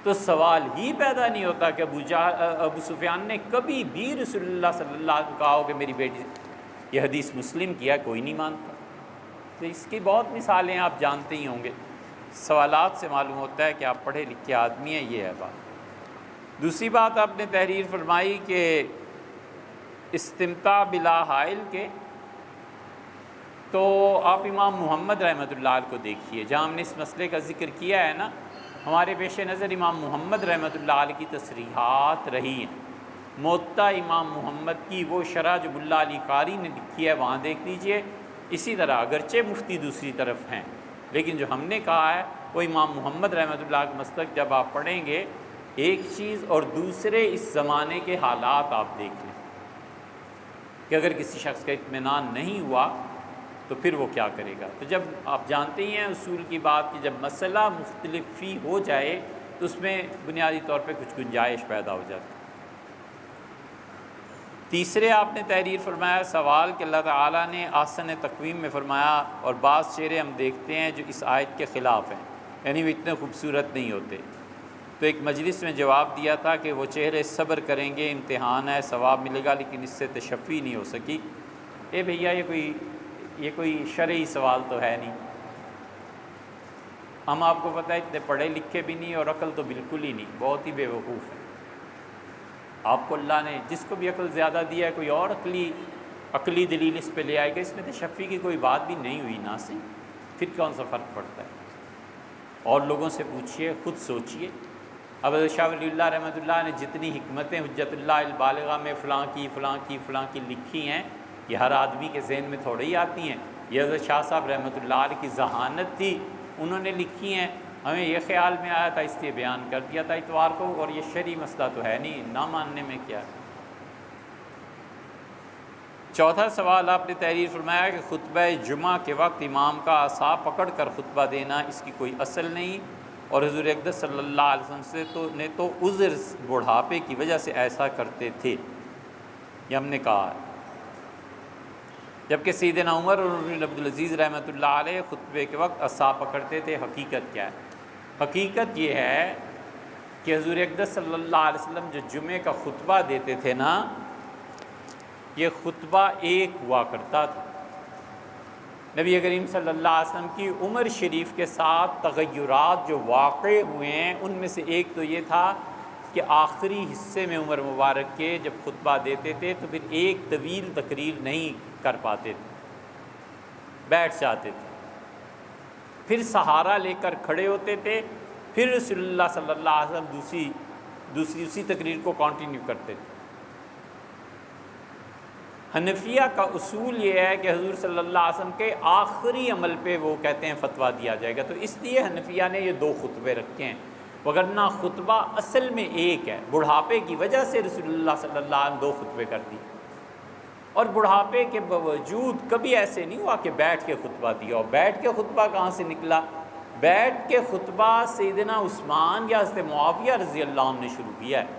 تو سوال ہی پیدا نہیں ہوتا کہ ابو سفیان نے کبھی بھی رسول اللہ صلی اللہ علیہ وسلم کہا ہو کہ میری بیٹی، یہ حدیث مسلم کی ہے، کوئی نہیں مانتا۔ تو اس کی بہت مثالیں آپ جانتے ہی ہوں گے، سوالات سے معلوم ہوتا ہے کہ آپ پڑھے لکھے آدمی ہیں، یہ ہے بات۔ دوسری بات آپ نے تحریر فرمائی کہ استمتاع بلا حائل کے، تو آپ امام محمد رحمۃ اللہ علیہ کو دیکھیے، جہاں ہم نے اس مسئلے کا ذکر کیا ہے نا، ہمارے پیش نظر امام محمد رحمۃ اللہ علیہ کی تصریحات رہی ہیں۔ موطا امام محمد کی وہ شرح جو ملا علی قاری نے لکھی ہے وہاں دیکھ لیجئے۔ اسی طرح اگرچہ مفتی دوسری طرف ہیں، لیکن جو ہم نے کہا ہے وہ امام محمد رحمۃ اللہ کا مسلک جب آپ پڑھیں گے، ایک چیز اور دوسرے اس زمانے کے حالات آپ دیکھ لیں کہ اگر کسی شخص کا اطمینان نہیں ہوا تو پھر وہ کیا کرے گا۔ تو جب آپ جانتے ہی ہیں اصول کی بات کہ جب مسئلہ مختلف فی ہو جائے تو اس میں بنیادی طور پہ کچھ گنجائش پیدا ہو جاتی ہے۔ تیسرے آپ نے تحریر فرمایا سوال کہ اللہ تعالیٰ نے آسن تقویم میں فرمایا، اور بعض چہرے ہم دیکھتے ہیں جو اس آیت کے خلاف ہیں، یعنی وہ اتنے خوبصورت نہیں ہوتے۔ تو ایک مجلس میں جواب دیا تھا کہ وہ چہرے صبر کریں گے، امتحان ہے، ثواب ملے گا، لیکن اس سے تشفی نہیں ہو سکی۔ اے بھیا یہ کوئی شرعی سوال تو ہے نہیں، ہم آپ کو پتہ ہے اتنے پڑھے لکھے بھی نہیں، اور عقل تو بالکل ہی نہیں، بہت ہی بے وقوف ہے۔ آپ کو اللہ نے جس کو بھی عقل زیادہ دیا ہے، کوئی اور عقلی دلیل اس پہ لے آئے گا، اس میں تشفی کی کوئی بات بھی نہیں ہوئی نا سے، پھر کون سا فرق پڑتا ہے؟ اور لوگوں سے پوچھئے، خود سوچئے۔ اب حضرت شاہ ولی اللہ رحمۃ اللہ نے جتنی حکمتیں حجت اللہ البالغہ میں فلاں کی لکھی ہیں، یہ ہر آدمی کے ذہن میں تھوڑے ہی آتی ہیں۔ یہ حضرت شاہ صاحب رحمۃ اللہ علیہ کی ذہانت تھی، انہوں نے لکھی ہیں، ہمیں یہ خیال میں آیا تھا اس لیے بیان کر دیا تھا اتوار کو، اور یہ شرعی مسئلہ تو ہے نہیں، نہ ماننے میں کیا ہے۔ چوتھا سوال آپ نے تحریر فرمایا کہ خطبہ جمعہ کے وقت امام کا عصا پکڑ کر خطبہ دینا اس کی کوئی اصل نہیں، اور حضور اقدس صلی اللہ علیہ وسلم نے تو عذر بڑھاپے کی وجہ سے ایسا کرتے تھے، یہ ہم نے کہا ہے۔ جبکہ سیدنا عمر اور عمر بن عبدالعزیز رحمۃ اللہ علیہ خطبے کے وقت عصا پکڑتے تھے۔ حقیقت کیا ہے؟ حقیقت یہ ہے کہ حضور اقدس صلی اللہ علیہ وسلم جو جمعے کا خطبہ دیتے تھے نا، یہ خطبہ ایک ہوا کرتا تھا۔ نبی کریم صلی اللہ علیہ وسلم کی عمر شریف کے ساتھ تغیرات جو واقع ہوئے ہیں، ان میں سے ایک تو یہ تھا کہ آخری حصے میں عمر مبارک کے جب خطبہ دیتے تھے تو پھر ایک طویل تقریر نہیں کر پاتے تھے، بیٹھ جاتے تھے، پھر سہارا لے کر کھڑے ہوتے تھے، پھر رسول اللہ صلی اللہ علیہ وسلم دوسری دوسری اسی تقریر کو کنٹینیو کرتے تھے۔ حنفیہ کا اصول یہ ہے کہ حضور صلی اللہ علیہ وسلم کے آخری عمل پہ وہ کہتے ہیں فتویٰ دیا جائے گا، تو اس لیے حنفیہ نے یہ 2 خطبے رکھے ہیں، وگرنہ خطبہ اصل میں ایک ہے، بڑھاپے کی وجہ سے رسول اللہ صلی اللہ علیہ وسلم 2 خطبے کر دیے، اور بڑھاپے کے باوجود کبھی ایسے نہیں ہوا کہ بیٹھ کے خطبہ دیا، اور بیٹھ کے خطبہ کہاں سے نکلا؟ بیٹھ کے خطبہ سیدنا عثمان یا حضرت معاویہ رضی اللہ عنہ نے شروع کیا ہے۔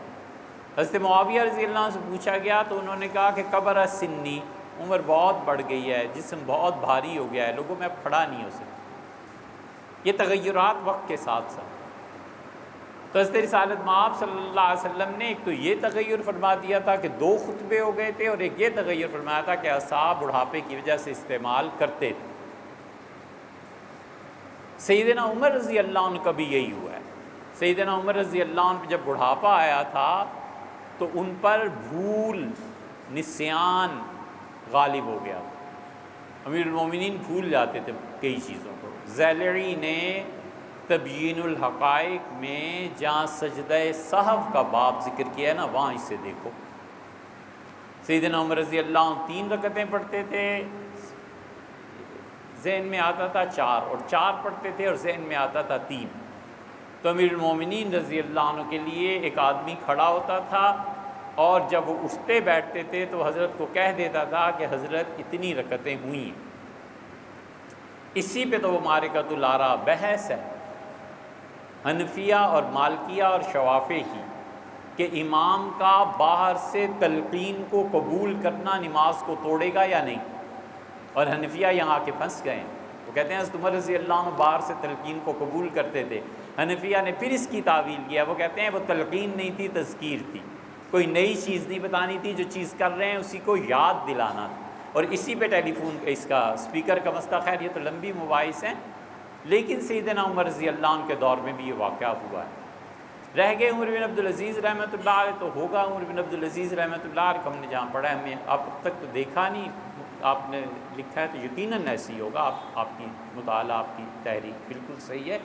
حضرت معاویہ رضی اللہ عنہ سے پوچھا گیا تو انہوں نے کہا کہ کبر سنی، عمر بہت بڑھ گئی ہے، جسم بہت بھاری ہو گیا ہے، لوگوں میں اب کھڑا نہیں ہو سکتا۔ یہ تغیرات وقت کے ساتھ ساتھ، تو حضرت رسالت مآب صلی اللہ علیہ وسلم نے ایک تو یہ تغیر فرما دیا تھا کہ 2 خطبے ہو گئے تھے، اور ایک یہ تغیر فرمایا تھا کہ عصا بڑھاپے کی وجہ سے استعمال کرتے تھے۔ سیدنا عمر رضی اللہ عنہ کا بھی یہی ہوا ہے۔ سیدنا عمر رضی اللہ عنہ جب بڑھاپا آیا تھا تو ان پر بھول، نسیان غالب ہو گیا، امیر المومنین بھول جاتے تھے کئی چیزوں کو۔ زیلعی نے تبیین الحقائق میں جہاں سجدہ سہو کا باب ذکر کیا ہے نا، وہاں اسے دیکھو۔ سیدنا عمر رضی اللہ عنہ 3 رکعتیں پڑھتے تھے، ذہن میں آتا تھا 4، اور 4 پڑھتے تھے اور ذہن میں آتا تھا 3۔ تو امیر المومنین رضی اللہ عنہ کے لیے ایک آدمی کھڑا ہوتا تھا، اور جب وہ اٹھتے بیٹھتے تھے تو حضرت کو کہہ دیتا تھا کہ حضرت اتنی رکعتیں ہوئی ہیں۔ اسی پہ تو وہ معرکۃ الآراء بحث ہے حنفیہ اور مالکیہ اور شوافی کی، کہ امام کا باہر سے تلقین کو قبول کرنا نماز کو توڑے گا یا نہیں، اور حنفیہ یہاں آ کے پھنس گئے ہیں۔ وہ کہتے ہیں حضرت عمر رضی اللہ عنہ باہر سے تلقین کو قبول کرتے تھے، حنفیہ نے پھر اس کی تعویل کیا، وہ کہتے ہیں وہ تلقین نہیں تھی، تذکیر تھی، کوئی نئی چیز نہیں بتانی تھی، جو چیز کر رہے ہیں اسی کو یاد دلانا تھا، اور اسی پہ ٹیلی فون اس کا اسپیکر کا مسئلہ، خیر یہ تو لمبی مباحث ہیں، لیکن سیدنا عمر رضی اللہ عنہ کے دور میں بھی یہ واقعہ ہوا ہے۔ رہ گئے عمر بن عبدالعزیز رحمۃ اللہ علیہ، تو ہوگا عمر بن عبدالعزیز رحمۃ اللہ علیہ ہم نے جہاں پڑھا ہے، ہمیں اب تک تو دیکھا نہیں، آپ نے لکھا ہے تو یقیناً ایسی ہوگا، آپ کی مطالعہ، آپ کی تحریک بالکل صحیح ہے،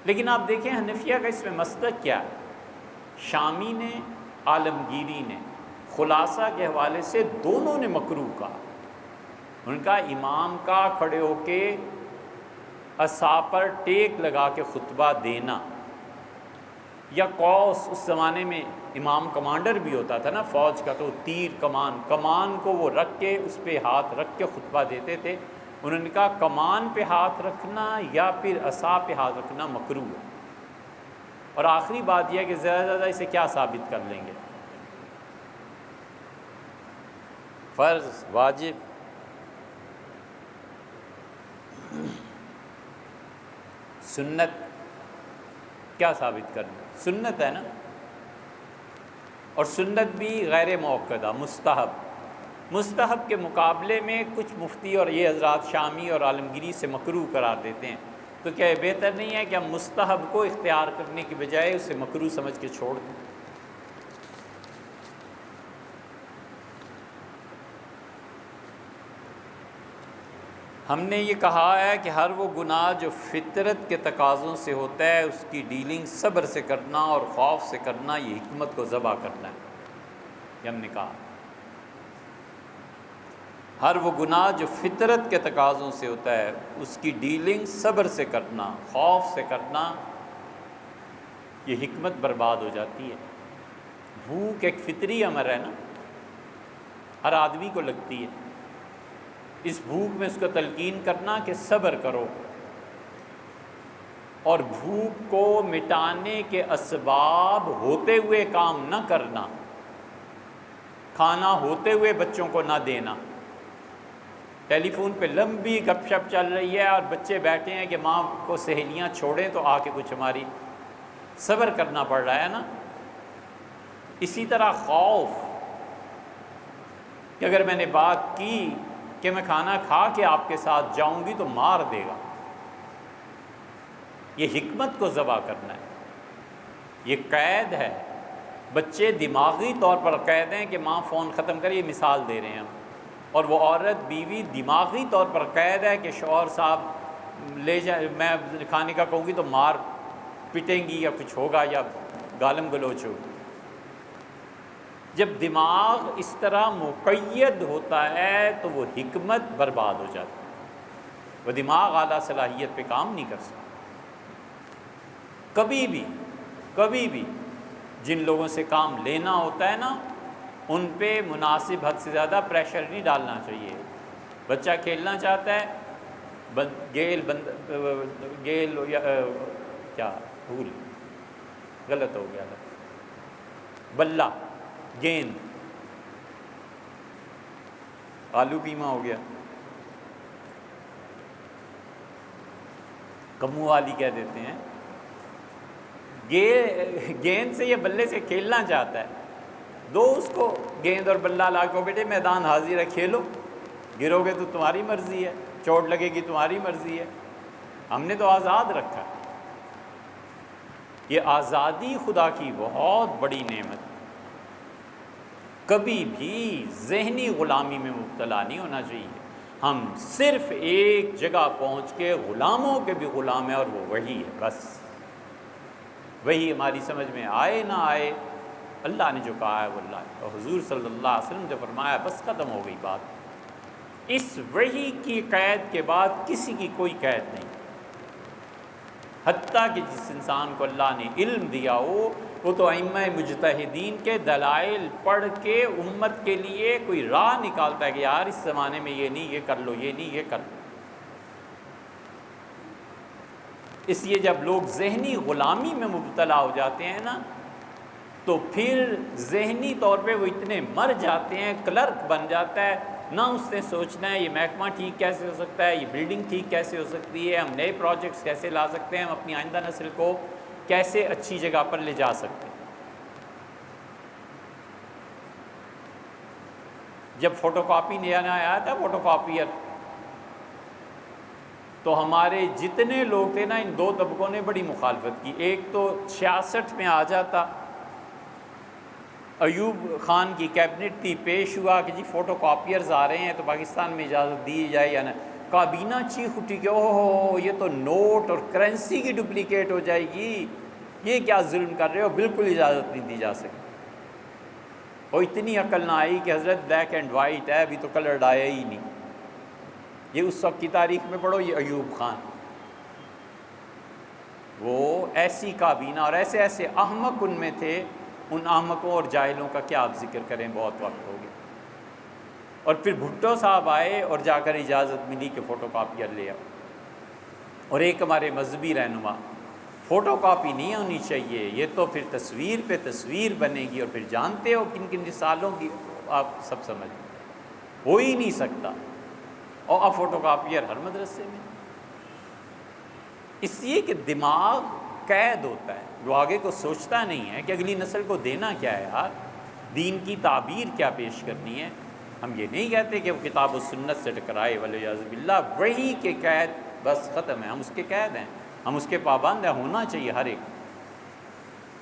لیکن آپ دیکھیں حنفیہ کا اس میں مسلک کیا ہے۔ شامی نے، عالمگیری نے خلاصہ کے حوالے سے دونوں نے مکروہ کہا۔ ان کا امام کا کھڑے ہو کے عصا پر ٹیک لگا کے خطبہ دینا، یا قوس، اس زمانے میں امام کمانڈر بھی ہوتا تھا نا فوج کا، تو تیر کمان کو وہ رکھ کے اس پہ ہاتھ رکھ کے خطبہ دیتے تھے۔ انہوں نے کہا کمان پہ ہاتھ رکھنا یا پھر عصا پہ ہاتھ رکھنا مکروہ ہے، اور آخری بات یہ ہے کہ زیادہ زیادہ اسے کیا ثابت کر لیں گے؟ فرض، واجب، سنت، کیا ثابت کرنا؟ سنت ہے نا، اور سنت بھی غیر موقدہ، مستحب کے مقابلے میں کچھ مفتی اور یہ حضرات شامی اور عالمگیری سے مکروہ قرار دیتے ہیں، تو کیا یہ بہتر نہیں ہے کہ ہم مستحب کو اختیار کرنے کی بجائے اسے مکروہ سمجھ کے چھوڑ دیں؟ ہم نے یہ کہا ہے کہ ہر وہ گناہ جو فطرت کے تقاضوں سے ہوتا ہے اس کی ڈیلنگ صبر سے کرنا اور خوف سے کرنا، یہ حکمت کو ذبح کرنا ہے، یہ ہم نے کہا۔ ہر وہ گناہ جو فطرت کے تقاضوں سے ہوتا ہے اس کی ڈیلنگ صبر سے کرنا، خوف سے کرنا، یہ حکمت برباد ہو جاتی ہے۔ بھوک ایک فطری امر ہے نا، ہر آدمی کو لگتی ہے، اس بھوک میں اس کو تلقین کرنا کہ صبر کرو، اور بھوک کو مٹانے کے اسباب ہوتے ہوئے کام نہ کرنا، کھانا ہوتے ہوئے بچوں کو نہ دینا۔ ٹیلی فون پہ لمبی گپ شپ چل رہی ہے اور بچے بیٹھے ہیں کہ ماں کو سہیلیاں چھوڑیں تو آ کے کچھ ہماری، صبر کرنا پڑ رہا ہے نا۔ اسی طرح خوف، کہ اگر میں نے بات کی کہ میں کھانا کھا کے آپ کے ساتھ جاؤں گی تو مار دے گا، یہ حکمت کو ذبح کرنا ہے، یہ قید ہے۔ بچے دماغی طور پر قید ہیں کہ ماں فون ختم کرے، یہ مثال دے رہے ہیں ہم، اور وہ عورت بیوی دماغی طور پر قید ہے کہ شوہر صاحب لے جائے، میں کھانے کا کہوں گی تو مار پٹیں گی یا کچھ ہوگا، یا گالم گلوچ ہوگی۔ جب دماغ اس طرح مقید ہوتا ہے تو وہ حکمت برباد ہو جاتی ہے، وہ دماغ اعلیٰ صلاحیت پہ کام نہیں کر سکتا۔ کبھی بھی جن لوگوں سے کام لینا ہوتا ہے نا، ان پہ مناسب حد سے زیادہ پریشر نہیں ڈالنا چاہیے۔ بچہ کھیلنا چاہتا ہے، گیل یا کیا بھول غلط ہو گیا، بلہ، گیند، آلو پیما ہو گیا، کمو والی کہہ دیتے ہیں، گیند سے یا بلے سے کھیلنا چاہتا ہے، دو اس کو گیند اور بلہ لا کے، بیٹے میدان حاضر ہے، کھیلو، گرو گے تو تمہاری مرضی ہے، چوٹ لگے گی تمہاری مرضی ہے، ہم نے تو آزاد رکھا ہے۔ یہ آزادی خدا کی بہت بڑی نعمت ہے، کبھی بھی ذہنی غلامی میں مبتلا نہیں ہونا چاہیے۔ ہم صرف ایک جگہ پہنچ کے غلاموں کے بھی غلام ہیں، اور وہ وہی ہے، بس وہی ہماری سمجھ میں آئے نہ آئے، اللہ نے جو کہا ہے وہ اللہ ہے، اور حضور صلی اللہ علیہ وسلم نے فرمایا، بس ختم ہو گئی بات۔ اس وحی کی قید کے بعد کسی کی کوئی قید نہیں، حتیٰ کہ جس انسان کو اللہ نے علم دیا ہو، وہ تو ائمہ مجتہدین کے دلائل پڑھ کے امت کے لیے کوئی راہ نکالتا ہے کہ یار اس زمانے میں یہ نہیں، یہ کر لو، یہ نہیں، یہ کر لو۔ اس لیے جب لوگ ذہنی غلامی میں مبتلا ہو جاتے ہیں نا، تو پھر ذہنی طور پہ وہ اتنے مر جاتے ہیں، کلرک بن جاتا ہے، نہ اس نے سوچنا ہے یہ محکمہ ٹھیک کیسے ہو سکتا ہے، یہ بلڈنگ ٹھیک کیسے ہو سکتی ہے، ہم نئے پروجیکٹس کیسے لا سکتے ہیں، ہم اپنی آئندہ نسل کو کیسے اچھی جگہ پر لے جا سکتے ہیں۔ جب فوٹو کاپی نیا آیا تھا، فوٹو کاپیئر، تو ہمارے جتنے لوگ تھے نا، ان دو طبقوں نے بڑی مخالفت کی۔ ایک تو 66 میں آ جاتا، ایوب خان کی کیبنٹ تھی، پیش ہوا کہ جی فوٹو کاپیئرز آ رہے ہیں تو پاکستان میں اجازت دی جائے یا نہ۔ کابینہ چیخ اٹھی کہ اوہ یہ تو نوٹ اور کرنسی کی ڈپلیکیٹ ہو جائے گی، یہ کیا ظلم کر رہے ہو، بالکل اجازت نہیں دی جا سکتی۔ اور اتنی عقل نہ آئی کہ حضرت بلیک اینڈ وائٹ ہے، ابھی تو کلرڈ آیا ہی نہیں۔ یہ اس وقت کی تاریخ میں پڑھو، یہ ایوب خان، وہ ایسی کابینہ اور ایسے ایسے احمق ان میں تھے، ان احمقوں اور جاہلوں کا کیا آپ ذکر کریں، بہت وقت ہو گیا۔ اور پھر بھٹو صاحب آئے اور جا کر اجازت ملی کہ فوٹو کاپیئر لے آؤ۔ اور ایک ہمارے مذہبی رہنما، فوٹو کاپی نہیں ہونی چاہیے، یہ تو پھر تصویر پہ تصویر بنے گی، اور پھر جانتے ہو کن کن سالوں کی، آپ سب سمجھ ہو ہی نہیں سکتا۔ اور اب فوٹو کاپیئر ہر مدرسے میں، اس لیے کہ دماغ قید ہوتا ہے، وہ آگے کو سوچتا نہیں ہے کہ اگلی نسل کو دینا کیا ہے، یار دین کی تعبیر کیا پیش کرنی ہے۔ ہم یہ نہیں کہتے کہ وہ کتاب و سنت سے ٹکرائے، ولیعاذ باللہ، وحی کے قید، بس ختم ہے، ہم اس کے قید ہیں، ہم اس کے پابند ہیں، ہونا چاہیے ہر ایک۔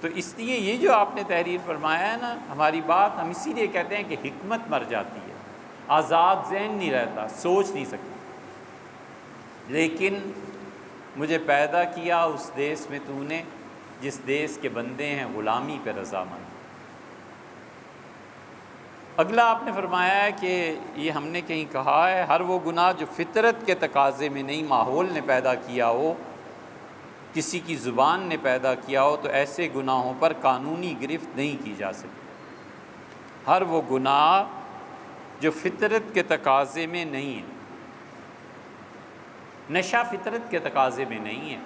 تو اس لیے یہ جو آپ نے تحریر فرمایا ہے نا، ہماری بات، ہم اسی لیے کہتے ہیں کہ حکمت مر جاتی ہے، آزاد ذہن نہیں رہتا، سوچ نہیں سکتا۔ لیکن مجھے پیدا کیا اس دیس میں تو نے، جس دیس کے بندے ہیں غلامی پہ رضامند۔ اگلا آپ نے فرمایا ہے کہ یہ ہم نے کہیں کہا ہے، ہر وہ گناہ جو فطرت کے تقاضے میں نہیں، ماحول نے پیدا کیا ہو، کسی کی زبان نے پیدا کیا ہو، تو ایسے گناہوں پر قانونی گرفت نہیں کی جا سکتی۔ ہر وہ گناہ جو فطرت کے تقاضے میں نہیں ہے، نشہ فطرت کے تقاضے میں نہیں ہے۔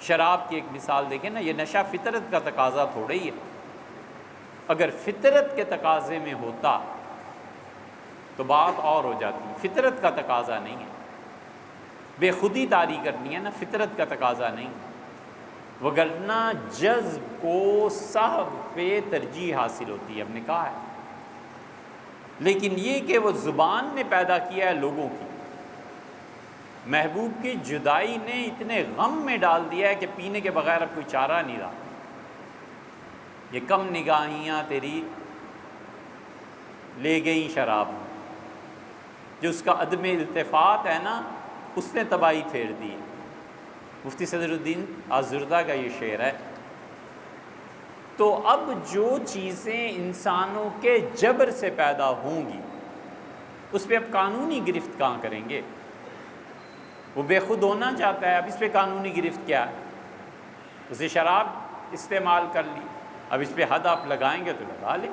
شراب کی ایک مثال دیکھیں نا، یہ نشہ فطرت کا تقاضا تھوڑا ہی ہے، اگر فطرت کے تقاضے میں ہوتا تو بات اور ہو جاتی، فطرت کا تقاضا نہیں ہے، بے خودی طاری کرنی ہے نا، فطرت کا تقاضا نہیں، وگرنہ جذب کو صحب پہ ترجیح حاصل ہوتی ہے، ہم نے کہا ہے۔ لیکن یہ کہ وہ زبان نے پیدا کیا ہے لوگوں کی، محبوب کی جدائی نے اتنے غم میں ڈال دیا ہے کہ پینے کے بغیر اب کوئی چارہ نہیں رہا۔ یہ کم نگاہیاں تیری لے گئیں شراب، جو اس کا عدم التفات ہے نا، اس نے تباہی پھیر دی۔ مفتی صدر الدین آزردہ کا یہ شعر ہے تو اب جو چیزیں انسانوں کے جبر سے پیدا ہوں گی اس پہ اب قانونی گرفت کہاں کریں گے؟ وہ بے خود ہونا چاہتا ہے، اب اس پہ قانونی گرفت کیا ہے؟ اسے شراب استعمال کر لی، اب اس پہ حد آپ لگائیں گے تو لگا لیں،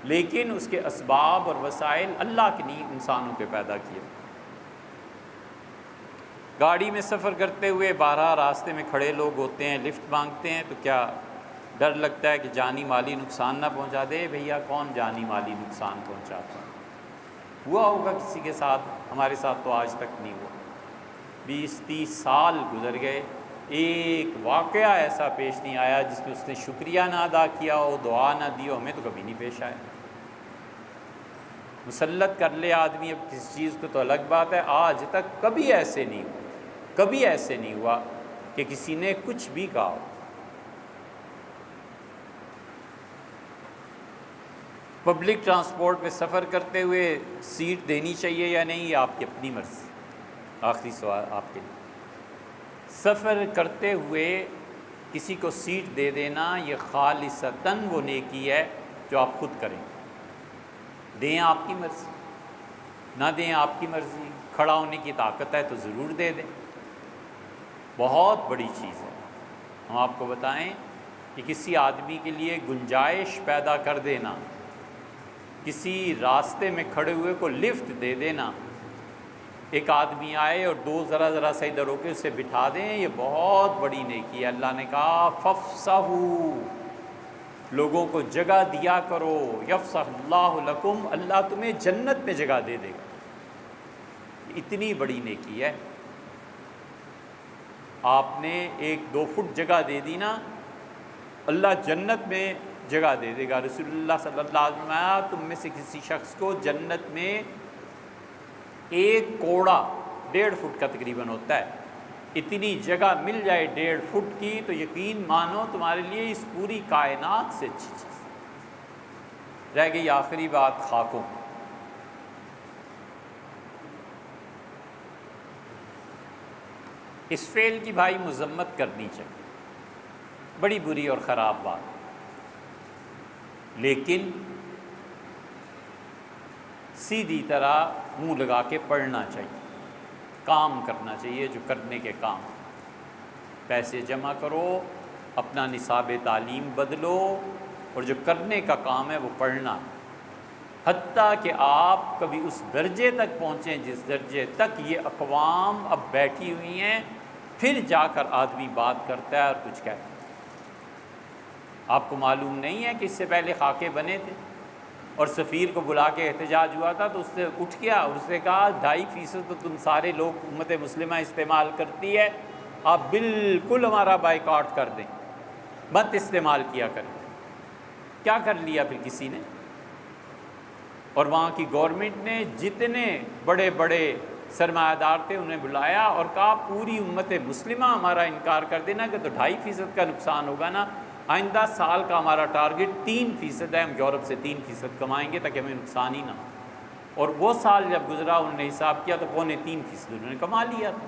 لیکن اس کے اسباب اور وسائل اللہ کے نہیں انسانوں کے پیدا کیے۔ گاڑی میں سفر کرتے ہوئے 12 راستے میں کھڑے لوگ ہوتے ہیں، لفٹ مانگتے ہیں، تو کیا ڈر لگتا ہے کہ جانی مالی نقصان نہ پہنچا دے؟ بھیا کون جانی مالی نقصان پہنچاتا؟ ہوا ہوگا کسی کے ساتھ، ہمارے ساتھ تو آج تک نہیں ہوا۔ 20-30 سال گزر گئے، ایک واقعہ ایسا پیش نہیں آیا جس میں اس نے شکریہ نہ ادا کیا ہو، دعا نہ دی ہو، ہمیں تو کبھی نہیں پیش آیا۔ مسلط کر لے آدمی اب کسی چیز کو تو الگ بات ہے، آج تک کبھی ایسے نہیں ہوا، کبھی ایسے نہیں ہوا کہ کسی نے کچھ بھی کہا ہو۔ پبلک ٹرانسپورٹ میں سفر کرتے ہوئے سیٹ دینی چاہیے یا نہیں، یہ آپ کی اپنی مرضی۔ آخری سوال آپ کے لیے، سفر کرتے ہوئے کسی کو سیٹ دے دینا یہ خالصتاً وہ نیکی ہے جو آپ خود کریں، دیں آپ کی مرضی، نہ دیں آپ کی مرضی، کھڑا ہونے کی طاقت ہے تو ضرور دے دیں، بہت بڑی چیز ہے۔ ہم آپ کو بتائیں کہ کسی آدمی کے لیے گنجائش پیدا کر دینا، کسی راستے میں کھڑے ہوئے کو لفٹ دے دینا، ایک آدمی آئے اور دو ذرا سا ادھر ہو کے اسے بٹھا دیں، یہ بہت بڑی نیکی ہے۔ اللہ نے کہا فَافْصَحُوا، لوگوں کو جگہ دیا کرو، یفصح اللہ لکم، اللہ تمہیں جنت میں جگہ دے دے گا۔ اتنی بڑی نیکی ہے، آپ نے 1-2 فٹ جگہ دے دی نا، اللہ جنت میں جگہ دے دے گا۔ رسول اللہ صلی اللہ علیہ وسلم نے تم میں سے کسی شخص کو جنت میں 1 کوڑا 1.5 فٹ کا تقریباً ہوتا ہے، اتنی جگہ مل جائے 1.5 فٹ کی، تو یقین مانو تمہارے لیے اس پوری کائنات سے اچھی چیز۔ رہ گئی آخری بات، خاکوں۔ اس فعل کی بھائی مذمت کرنی چاہیے، بڑی بری اور خراب بات، لیکن سیدھی طرح منہ لگا کے پڑھنا چاہیے، کام کرنا چاہیے جو کرنے کے کام، پیسے جمع کرو، اپنا نصاب تعلیم بدلو، اور جو کرنے کا کام ہے وہ پڑھنا، حتیٰ کہ آپ کبھی اس درجے تک پہنچیں جس درجے تک یہ اقوام اب بیٹھی ہوئی ہیں، پھر جا کر آدمی بات کرتا ہے اور کچھ کہتا ہے۔ آپ کو معلوم نہیں ہے کہ اس سے پہلے خاکے بنے تھے اور سفیر کو بلا کے احتجاج ہوا تھا، تو اس نے اٹھ گیا اور اس نے کہا 2.5% تو تم سارے لوگ امت مسلمہ استعمال کرتی ہے، آپ بالکل ہمارا بائیکاٹ کر دیں، مت استعمال کیا کریں۔ کیا کر لیا پھر کسی نے؟ اور وہاں کی گورنمنٹ نے جتنے بڑے بڑے سرمایہ دار تھے انہیں بلایا اور کہا پوری امت مسلمہ ہمارا انکار کر دینا کہ تو 2.5% کا نقصان ہوگا نا، آئندہ سال کا ہمارا ٹارگٹ 3% ہے، ہم یورپ سے 3% کمائیں گے تاکہ ہمیں نقصان ہی نہ ہو۔ اور وہ سال جب گزرا انہوں نے حساب کیا تو 2.25% انہوں نے کما لیا تھا۔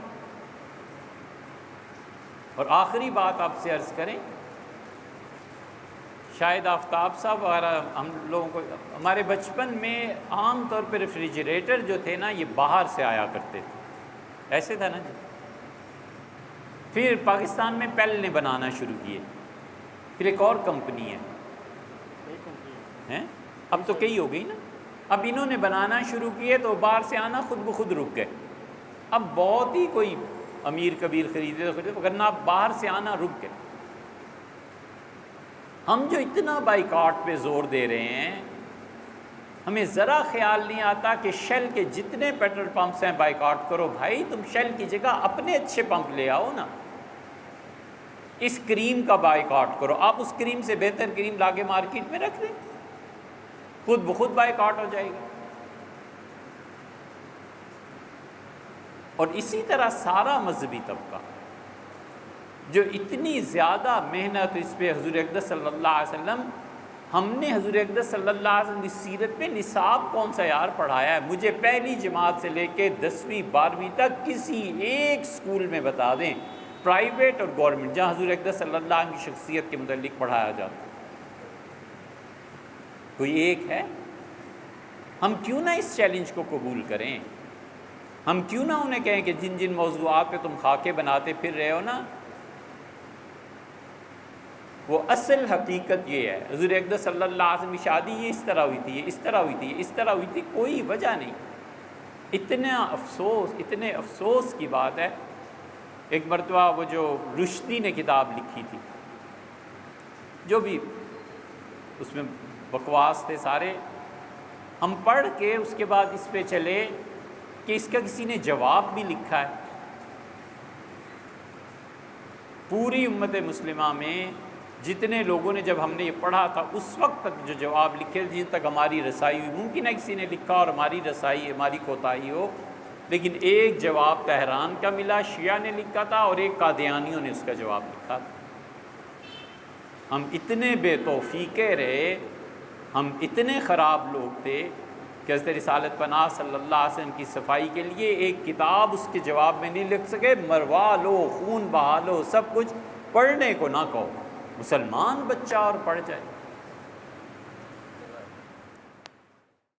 اور آخری بات آپ سے عرض کریں، شاید آفتاب صاحب وغیرہ ہم لوگوں کو، ہمارے بچپن میں عام طور پہ ریفریجریٹر جو تھے نا یہ باہر سے آیا کرتے تھے، ایسے تھا نا جی۔ پھر پاکستان میں پیل نے بنانا شروع کیے، پھر ایک اور کمپنی ہے، اب تو کئی ہو گئی نا، اب انہوں نے بنانا شروع کیے تو باہر سے آنا خود بخود رک گئے۔ اب بہت ہی کوئی امیر کبیر خریدے تو خریدے، ورنہ اب باہر سے آنا رک گئے۔ ہم جو اتنا بائیکاٹ پہ زور دے رہے ہیں، ہمیں ذرا خیال نہیں آتا کہ شیل کے جتنے پیٹرول پمپس ہیں بائیکاٹ کرو، بھائی تم شیل کی جگہ اپنے اچھے پمپ لے آؤ نا، اس کریم کا بائیکاٹ کرو، آپ اس کریم سے بہتر کریم لا کے مارکیٹ میں رکھ دیں، خود بخود بائیکاٹ ہو جائے گا۔ اور اسی طرح سارا مذہبی طبقہ جو اتنی زیادہ محنت اس پہ، حضور اقدس صلی اللہ علیہ وسلم، ہم نے حضور اقدس صلی اللہ علیہ وسلم کی سیرت میں نصاب کون سا یار پڑھایا ہے؟ مجھے پہلی جماعت سے لے کے 10ویں 12ویں تک کسی ایک سکول میں بتا دیں، پرائیویٹ اور گورنمنٹ، جہاں حضور اقدس صلی اللہ علیہ وسلم کی شخصیت کے متعلق پڑھایا جاتا ہے۔ کوئی ایک ہے؟ ہم کیوں نہ اس چیلنج کو قبول کریں؟ ہم کیوں نہ انہیں کہیں کہ جن جن موضوعات پہ تم خاکے بناتے پھر رہے ہو نا، وہ اصل حقیقت یہ ہے۔ حضور اقدس صلی اللہ علیہ وسلم کی شادی یہ اس طرح ہوئی تھی، یہ اس طرح ہوئی تھی، یہ اس طرح ہوئی تھی، کوئی وجہ نہیں۔ اتنے افسوس کی بات ہے، ایک مرتبہ وہ جو رشدی نے کتاب لکھی تھی، جو بھی اس میں بکواس تھے سارے، ہم پڑھ کے اس کے بعد اس پہ چلے کہ اس کا کسی نے جواب بھی لکھا ہے۔ پوری امت مسلمہ میں جتنے لوگوں نے، جب ہم نے یہ پڑھا تھا اس وقت تک جو جواب لکھے جن تک ہماری رسائی ہوئی، ممکن ہے کسی نے لکھا اور ہماری رسائی، ہماری کوتاہی ہو، لیکن ایک جواب تہران کا ملا، شیعہ نے لکھا تھا، اور ایک قادیانیوں نے اس کا جواب لکھا تھا۔ ہم اتنے بے توفیقے رہے، ہم اتنے خراب لوگ تھے کہ حضرت رسالت پناہ صلی اللہ علیہ وسلم کی صفائی کے لیے ایک کتاب اس کے جواب میں نہیں لکھ سکے۔ مروا لو، خون بہا لو، سب کچھ، پڑھنے کو نہ کہو، مسلمان بچہ اور پڑھ جائے۔